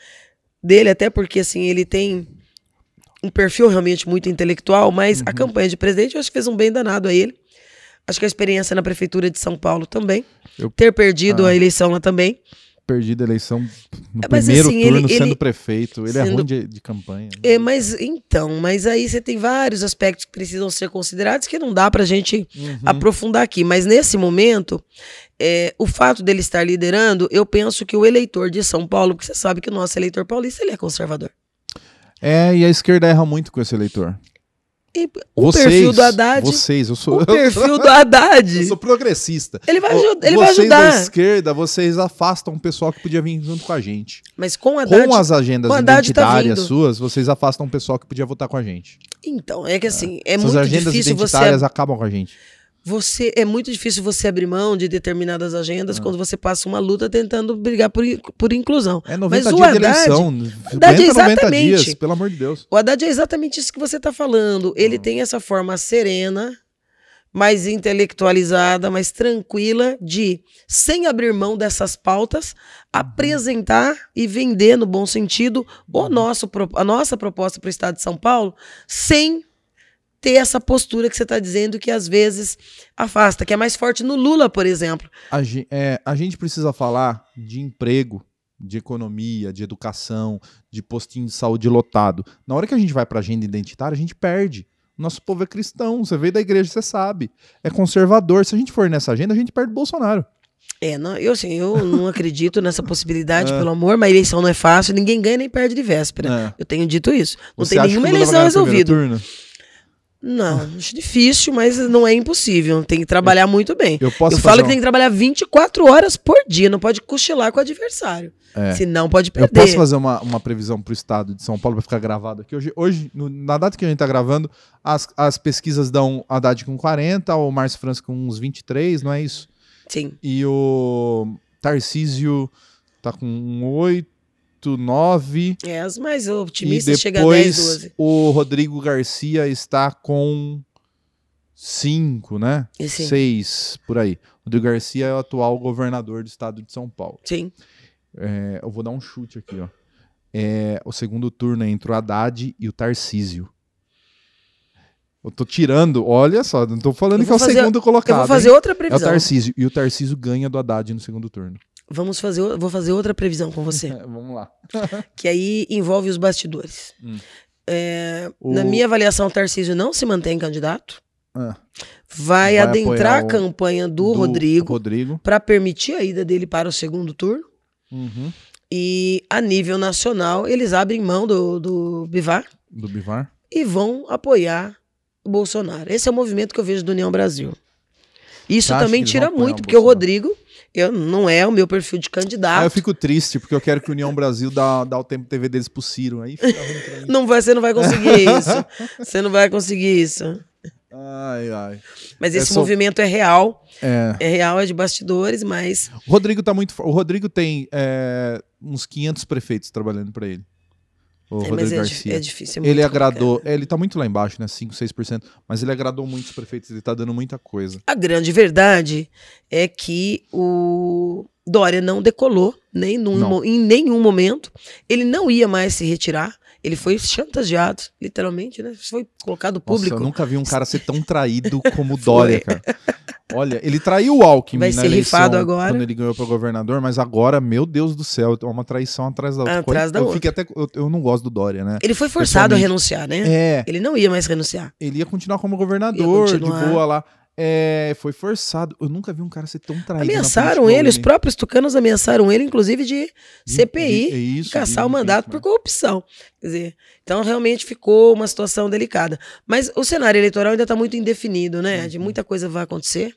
dele, até porque assim, ele tem um perfil realmente muito intelectual, mas a campanha de presidente eu acho que fez um bem danado a ele. Acho que a experiência na prefeitura de São Paulo também. Ter perdido a eleição lá também. Perdido a eleição no primeiro assim, turno sendo prefeito. Ele é ruim de campanha. Mas aí você tem vários aspectos que precisam ser considerados que não dá pra gente aprofundar aqui. Mas nesse momento, o fato dele estar liderando, eu penso que o eleitor de São Paulo, porque você sabe que o nosso eleitor paulista, ele é conservador. E a esquerda erra muito com esse eleitor. E o perfil do Haddad. O perfil do Haddad. Eu sou progressista. Ele vai ajudar. Vocês da esquerda, vocês afastam o pessoal que podia vir junto com a gente. Mas com o Haddad, com as agendas identitárias suas, vocês afastam o pessoal que podia votar com a gente. Então, é que assim, é muito difícil você... As agendas identitárias acabam com a gente. É muito difícil você abrir mão de determinadas agendas quando você passa uma luta tentando brigar por inclusão. 90 dias de eleição. Haddad é exatamente, 90 dias, pelo amor de Deus. O Haddad é exatamente isso que você está falando. Ele tem essa forma serena, mais intelectualizada, mais tranquila de, sem abrir mão dessas pautas, apresentar e vender, no bom sentido, a nossa proposta para o Estado de São Paulo, sem ter essa postura que você está dizendo que às vezes afasta, que é mais forte no Lula, por exemplo. A gente precisa falar de emprego, de economia, de educação, de postinho de saúde lotado. Na hora que a gente vai para a agenda identitária, a gente perde. Nosso povo é cristão, você veio da igreja, você sabe. É conservador. Se a gente for nessa agenda, a gente perde o Bolsonaro. Eu não acredito nessa possibilidade, pelo amor, mas a eleição não é fácil, ninguém ganha nem perde de véspera. Eu tenho dito isso. Não tem nenhuma eleição resolvida. Não, acho difícil, mas não é impossível. Tem que trabalhar muito bem. Eu falo que tem que trabalhar 24 horas por dia, não pode cochilar com o adversário. Senão pode perder. Eu posso fazer uma previsão para o estado de São Paulo, para ficar gravado aqui. Hoje na data que a gente está gravando, as pesquisas dão a Haddad com 40, o Márcio França com uns 23, não é isso? Sim. E o Tarcísio tá com 8, 9. As mais otimistas chegam a 10, 12. O Rodrigo Garcia está com 5, né? Sim. 6, por aí. Rodrigo Garcia é o atual governador do estado de São Paulo. Sim. Eu vou dar um chute aqui, ó. O segundo turno é entre o Haddad e o Tarcísio. Eu tô tirando, olha só, não tô falando que é o segundo colocado. Eu vou fazer outra previsão. É o Tarcísio. E o Tarcísio ganha do Haddad no segundo turno. Vou fazer outra previsão com você. Vamos lá. Que aí envolve os bastidores. Na minha avaliação, o Tarcísio não se mantém candidato. Vai adentrar a campanha do Rodrigo para permitir a ida dele para o segundo turno. E a nível nacional, eles abrem mão do Bivar. Do Bivar. E vão apoiar o Bolsonaro. Esse é o movimento que eu vejo do União Brasil. Isso também tira muito, porque o Rodrigo não é o meu perfil de candidato. Eu fico triste, porque eu quero que o União Brasil dá o tempo TV deles pro Ciro. Aí fica ruim. Você não vai conseguir isso. Você não vai conseguir isso. Ai. Mas esse movimento é real. É real, é de bastidores, mas... O Rodrigo tá muito... O Rodrigo tem uns 500 prefeitos trabalhando para ele. Rodrigo Garcia. É difícil. Ele agradou... Ele tá muito lá embaixo, né? 5, 6%. Mas ele agradou muitos prefeitos. Ele tá dando muita coisa. A grande verdade é que o Dória não decolou em nenhum momento. Ele não ia mais se retirar. Ele foi chantageado, literalmente, né? Foi colocado público. Nossa, eu nunca vi um cara ser tão traído como o Dória, cara. Olha, ele traiu o Alckmin na eleição rifado agora. Quando ele ganhou para governador, mas agora, meu Deus do céu, é uma traição atrás da outra. Eu não gosto do Dória, né? Ele foi forçado a renunciar, né? Ele não ia mais renunciar. Ele ia continuar como governador, de boa lá. Foi forçado. Eu nunca vi um cara ser tão traído. Ameaçaram ele, os próprios tucanos ameaçaram ele, inclusive de CPI, caçar o mandato por corrupção. Quer dizer, então realmente ficou uma situação delicada. Mas o cenário eleitoral ainda está muito indefinido, né? De muita coisa vai acontecer.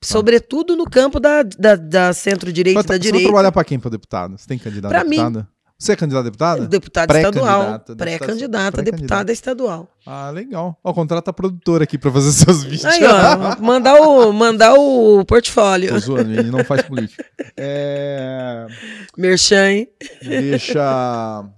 Sobretudo no campo da centro-direita e da direita. Você vai trabalhar para quem, para deputado? Você tem candidato a deputada? Mim, você é candidato a deputada? Deputada estadual. Pré-candidata a deputada estadual. Legal. Contrata a produtora aqui pra fazer seus vídeos. Aí, ó, mandar o portfólio. Tô zoando, ele não faz política. Merchan, hein? Deixa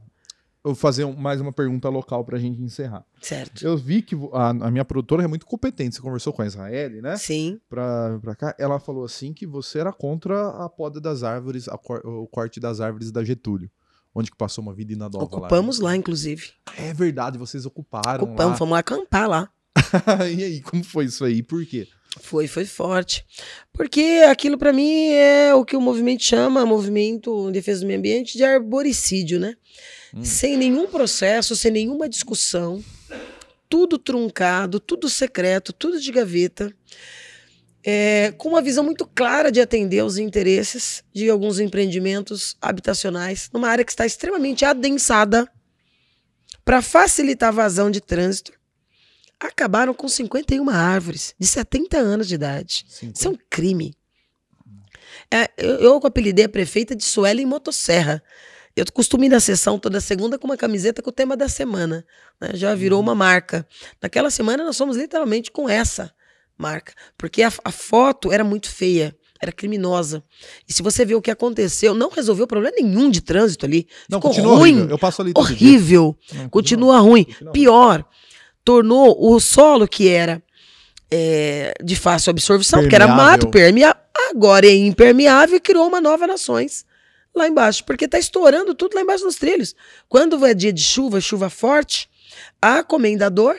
eu fazer mais uma pergunta local pra gente encerrar. Certo. Eu vi que a minha produtora é muito competente. Você conversou com a Israel, né? Sim. Pra cá. Ela falou assim que você era contra a poda das árvores, o corte das árvores da Getúlio. Onde que passou uma vida inadova lá. Ocupamos lá, inclusive. É verdade, vocês ocuparam lá. Fomos lá acampar lá. E aí, como foi isso aí? Por quê? Foi forte. Porque aquilo pra mim é o que o movimento chama, movimento em defesa do meio ambiente, de arboricídio, né? Sem nenhum processo, sem nenhuma discussão, tudo truncado, tudo secreto, tudo de gaveta. Com uma visão muito clara de atender aos interesses de alguns empreendimentos habitacionais, numa área que está extremamente adensada, para facilitar a vazão de trânsito. Acabaram com 51 árvores de 70 anos de idade. Isso é um crime. Eu apelidei a prefeita de Suelen Motosserra. Eu costumo ir na sessão toda segunda com uma camiseta com o tema da semana, né? Já virou uma marca. Naquela semana nós fomos literalmente com essa marca, porque a foto era muito feia, era criminosa. E se você vê o que aconteceu, não resolveu problema nenhum de trânsito ali. Não, ficou continua ruim, horrível. Eu passo ali todo horrível. Não, continua ruim. Pior, tornou o solo que era de fácil absorção, porque era mato permeável, agora é impermeável e criou uma nova Nações lá embaixo, porque tá estourando tudo lá embaixo nos trilhos. Quando é dia de chuva forte, a Comendador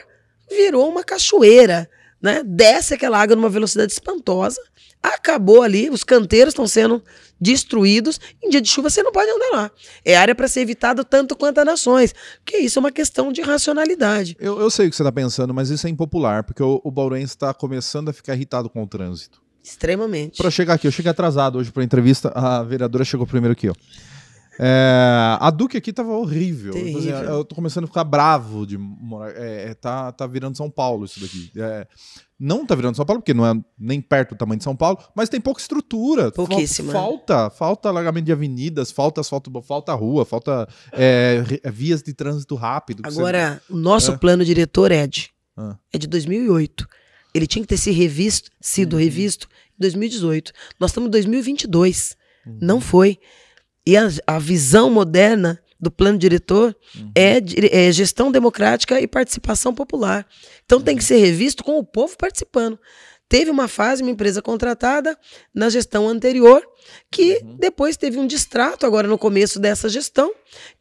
virou uma cachoeira, né? Desce aquela água numa velocidade espantosa, acabou ali, os canteiros estão sendo destruídos, em dia de chuva você não pode andar lá. É área para ser evitada tanto quanto a Nações, porque isso é uma questão de racionalidade. Eu sei o que você está pensando, mas isso é impopular, porque o bauruense está começando a ficar irritado com o trânsito. Extremamente. Para chegar aqui, eu cheguei atrasado hoje para a entrevista, a vereadora chegou primeiro aqui, ó. A Duque aqui tava horrível. Eu tô começando a ficar bravo de morar. Tá virando São Paulo isso daqui. Não tá virando São Paulo, porque não é nem perto do tamanho de São Paulo, mas tem pouca estrutura. Pouquíssima. Falta alargamento de avenidas, falta rua, falta vias de trânsito rápido. Agora, o nosso plano diretor, Ed, é de 2008. Ele tinha que ter sido revisto em 2018. Nós estamos em 2022. Não foi. E a visão moderna do plano diretor é gestão democrática e participação popular. Então tem que ser revisto com o povo participando. Teve uma fase, uma empresa contratada na gestão anterior, que depois teve um distrato agora no começo dessa gestão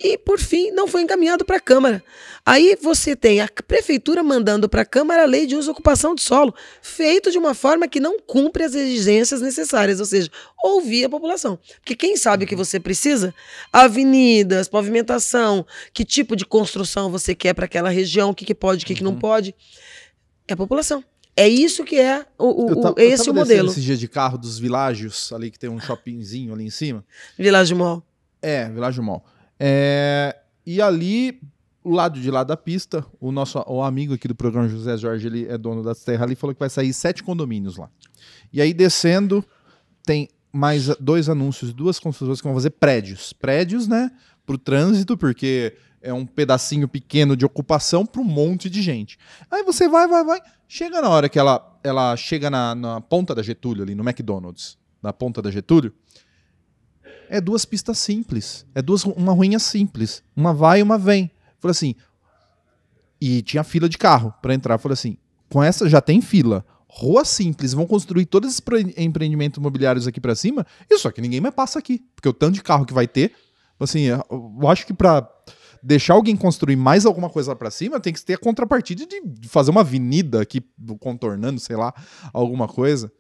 e, por fim, não foi encaminhado para a Câmara. Aí você tem a Prefeitura mandando para a Câmara a lei de uso e ocupação de solo, feito de uma forma que não cumpre as exigências necessárias, ou seja, ouvir a população. Porque quem sabe o que você precisa? Avenidas, pavimentação, que tipo de construção você quer para aquela região, o que pode, o que não pode. É a população. É isso que é esse o modelo. Esse dia de carro dos Világios, ali que tem um shoppingzinho ali em cima. Village Mall. Village Mall. E ali, o lado de lá da pista, o amigo aqui do programa, José Jorge, ele é dono das terras ali, falou que vai sair 7 condomínios lá. E aí, descendo, tem mais 2 anúncios, 2 construtoras que vão fazer prédios. Prédios, né, pro trânsito, porque é um pedacinho pequeno de ocupação para um monte de gente. Aí você vai. Chega na hora que ela chega na ponta da Getúlio, ali no McDonald's, na ponta da Getúlio, é 2 pistas simples. Uma ruinha simples. Uma vai e uma vem. Falei assim, e tinha fila de carro para entrar. Falei assim, com essa já tem fila. Rua simples, vão construir todos esses empreendimentos imobiliários aqui para cima, e só que ninguém mais passa aqui. Porque o tanto de carro que vai ter, assim, eu acho que para deixar alguém construir mais alguma coisa lá pra cima, tem que ter a contrapartida de fazer uma avenida aqui contornando, sei lá, alguma coisa.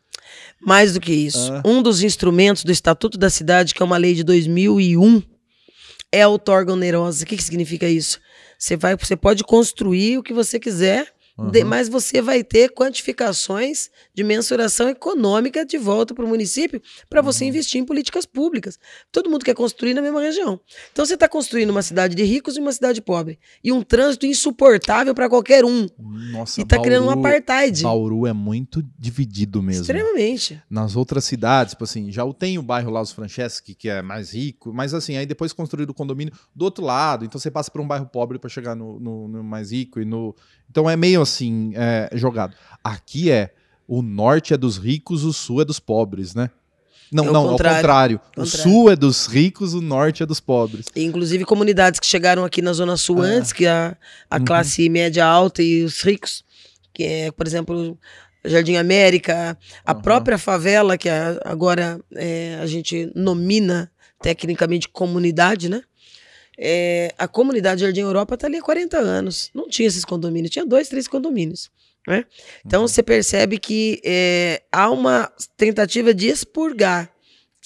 Mais do que isso, um dos instrumentos do Estatuto da Cidade, que é uma lei de 2001, é a outorga onerosa. O que significa isso? Você pode construir o que você quiser, mas você vai ter quantificações de mensuração econômica de volta para o município para você investir em políticas públicas. Todo mundo quer construir na mesma região. Então você está construindo uma cidade de ricos e uma cidade pobre. E um trânsito insuportável para qualquer um. Nossa, e está criando um apartheid. Bauru é muito dividido mesmo. Extremamente. Nas outras cidades, tipo assim, já tem o bairro lá, os Franceschi, que é mais rico, mas assim, aí depois construído o condomínio do outro lado, então você passa por um bairro pobre para chegar no mais rico e no... Então é meio assim, jogado. Aqui o norte é dos ricos, o sul é dos pobres, né? Não, ao contrário. O sul é dos ricos, o norte é dos pobres. E, inclusive comunidades que chegaram aqui na Zona Sul antes, que a classe média alta e os ricos, que é, por exemplo, Jardim América, a própria favela, que agora a gente nomina tecnicamente comunidade, né? A comunidade Jardim Europa está ali há 40 anos. Não tinha esses condomínios, tinha 2, 3 condomínios. Né? Então você percebe que há uma tentativa de expurgar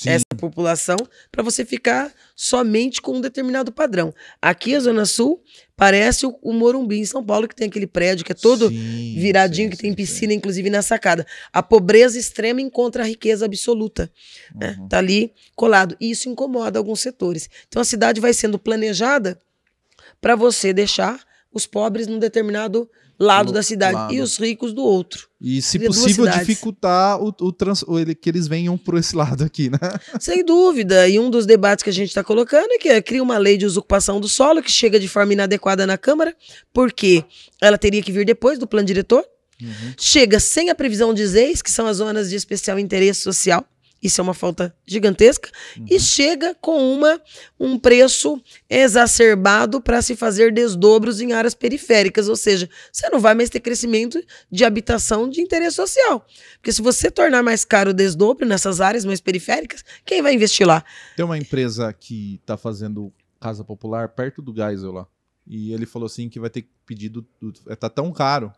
essa população para você ficar somente com um determinado padrão. Aqui a Zona Sul parece o Morumbi em São Paulo, que tem aquele prédio que é todo viradinho, que tem piscina, inclusive na sacada. A pobreza extrema encontra a riqueza absoluta. Né? Tá ali colado. E isso incomoda alguns setores. Então a cidade vai sendo planejada para você deixar os pobres num determinado lado da cidade e os ricos do outro. E, se possível, dificultar que eles venham por esse lado aqui, né? Sem dúvida. E um dos debates que a gente está colocando é que cria uma lei de usucapião do solo que chega de forma inadequada na Câmara, porque ela teria que vir depois do plano diretor. Chega sem a previsão de ZEIS, que são as zonas de especial interesse social. Isso é uma falta gigantesca. E chega com um preço exacerbado para se fazer desdobros em áreas periféricas. Ou seja, você não vai mais ter crescimento de habitação de interesse social. Porque se você tornar mais caro o desdobro nessas áreas mais periféricas, quem vai investir lá? Tem uma empresa que está fazendo casa popular perto do Geisel lá. E ele falou assim que vai ter pedido... Está tão caro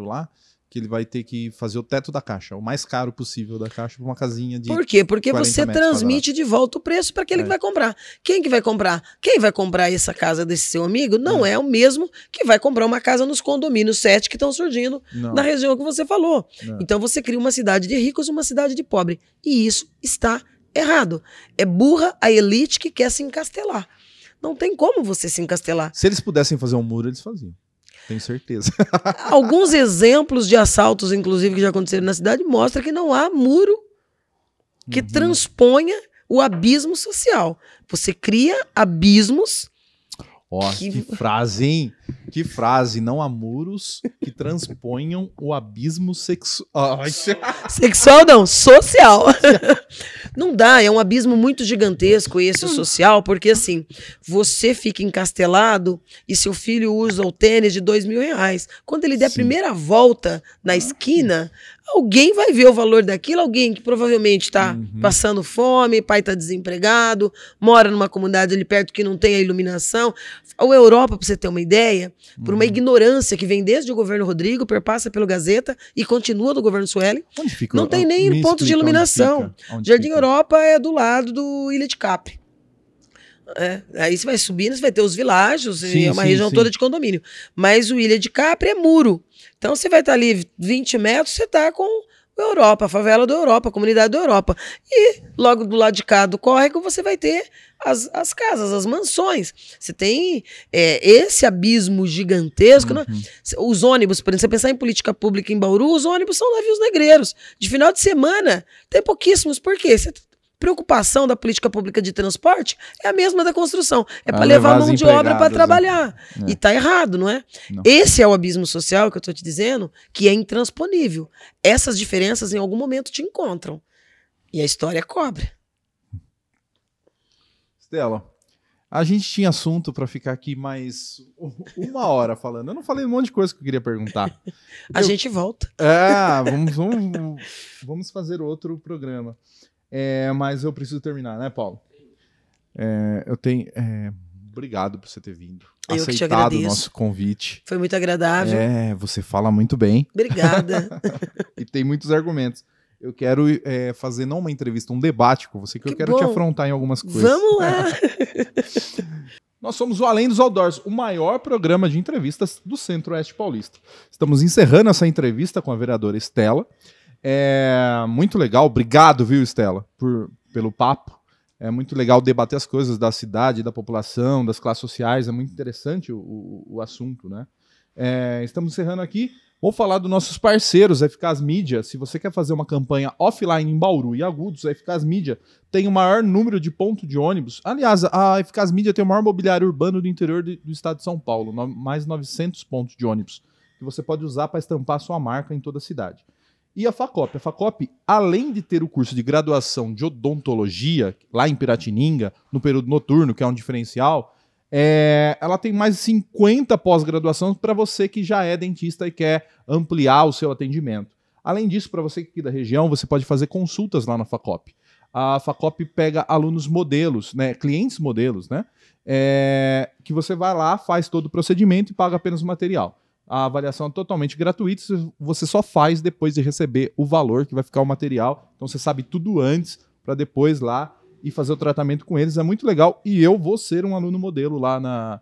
lá, que ele vai ter que fazer o teto da caixa, o mais caro possível da caixa, para uma casinha de... Por quê? Porque você transmite de volta o preço para aquele que vai comprar. Quem que vai comprar? Quem vai comprar essa casa desse seu amigo não é o mesmo que vai comprar uma casa nos condomínios 7 que estão surgindo na região que você falou. Então você cria uma cidade de ricos e uma cidade de pobre. E isso está errado. É burra a elite que quer se encastelar. Não tem como você se encastelar. Se eles pudessem fazer um muro, eles faziam. Tenho certeza. Alguns exemplos de assaltos, inclusive, que já aconteceram na cidade, mostram que não há muro que transponha o abismo social. Você cria abismos... Que frase, hein? Que frase, não há muros que transponham o abismo sexual. Sexual não, social. Não dá, é um abismo muito gigantesco esse, o social, porque assim, você fica encastelado e seu filho usa o tênis de R$2.000. Quando ele der a primeira volta na esquina, alguém vai ver o valor daquilo, alguém que provavelmente está passando fome, pai está desempregado, mora numa comunidade ali perto que não tem a iluminação. A Europa, para você ter uma ideia, por uma ignorância que vem desde o governo Rodrigo, perpassa pelo Gazeta e continua do governo Sueli, não tem nem ponto de iluminação. Jardim Europa é do lado do Ilha de Capri. Aí você vai subindo, você vai ter os világios, é uma região toda de condomínio. Mas o Ilha de Capri é muro. Então você vai estar ali 20 metros, você está com a Europa, a favela da Europa, a comunidade da Europa. E logo do lado de cá do córrego você vai ter as casas, as mansões. Você tem esse abismo gigantesco. Né? Os ônibus, por exemplo, você pensar em política pública em Bauru, os ônibus são navios negreiros. De final de semana tem pouquíssimos. Por quê? Preocupação da política pública de transporte é a mesma da construção. É para levar mão de obra para trabalhar. E tá errado, não é? Não. Esse é o abismo social que eu tô te dizendo, que é intransponível. Essas diferenças em algum momento te encontram. E a história cobra. Estela, a gente tinha assunto para ficar aqui mais 1 hora falando. Eu não falei um monte de coisa que eu queria perguntar. A gente volta. Vamos fazer outro programa. Mas eu preciso terminar, né, Paulo? Obrigado por você ter vindo. Eu que te aceitado agradeço. O nosso convite. Foi muito agradável. Você fala muito bem. Obrigada. E tem muitos argumentos. Eu quero fazer não uma entrevista, um debate com você, que eu quero te afrontar em algumas coisas. Vamos lá! Nós somos o Além dos Outdoors, o maior programa de entrevistas do Centro-Oeste Paulista. Estamos encerrando essa entrevista com a vereadora Estela. Muito legal, obrigado, viu, Estela, pelo papo. É muito legal debater as coisas da cidade, da população, das classes sociais. É muito interessante o assunto, né? Estamos encerrando aqui. Vou falar dos nossos parceiros, Eficaz Mídia. Se você quer fazer uma campanha offline em Bauru e Agudos, a Eficaz Mídia tem o maior número de pontos de ônibus. Aliás, a Eficaz Mídia tem o maior mobiliário urbano do interior do estado de São Paulo, mais 900 pontos de ônibus, que você pode usar para estampar sua marca em toda a cidade. E a Facop. A Facop, além de ter o curso de graduação de odontologia, lá em Piratininga, no período noturno, que é um diferencial, ela tem mais de 50 pós-graduações para você que já é dentista e quer ampliar o seu atendimento. Além disso, para você aqui da região, você pode fazer consultas lá na Facop. A Facop pega alunos modelos, né, clientes modelos, né, que você vai lá, faz todo o procedimento e paga apenas o material. A avaliação é totalmente gratuita, você só faz depois de receber o valor que vai ficar o material. Então você sabe tudo antes para depois lá e fazer o tratamento com eles. É muito legal. E eu vou ser um aluno modelo lá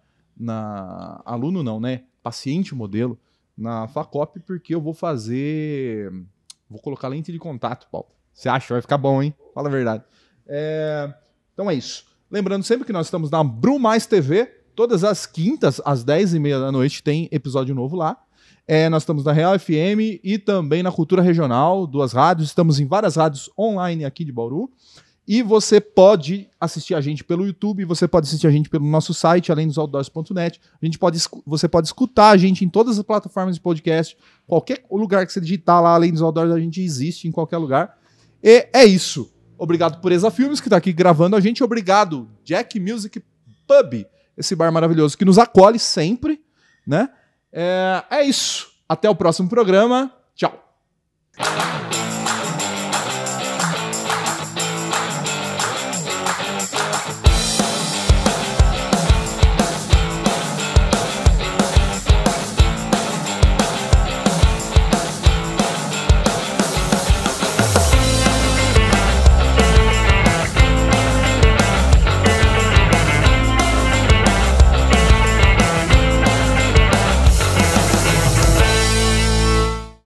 aluno não, né? Paciente modelo na Facop, porque eu vou colocar lente de contato, Paulo. Você acha? Vai ficar bom, hein? Fala a verdade. Então é isso. Lembrando sempre que nós estamos na Brumais TV. Todas as quintas, às 10h30 da noite, tem episódio novo lá. Nós estamos na Real FM e também na Cultura Regional, 2 rádios. Estamos em várias rádios online aqui de Bauru. E você pode assistir a gente pelo YouTube, você pode assistir a gente pelo nosso site, alemdosoutdoors.net. Você pode escutar a gente em todas as plataformas de podcast. Qualquer lugar que você digitar lá, Além dos Outdoors, a gente existe em qualquer lugar. E é isso. Obrigado por Exa Filmes, que está aqui gravando a gente. Obrigado, Jack Music Pub. Esse bar maravilhoso que nos acolhe sempre, né? É isso. Até o próximo programa. Tchau.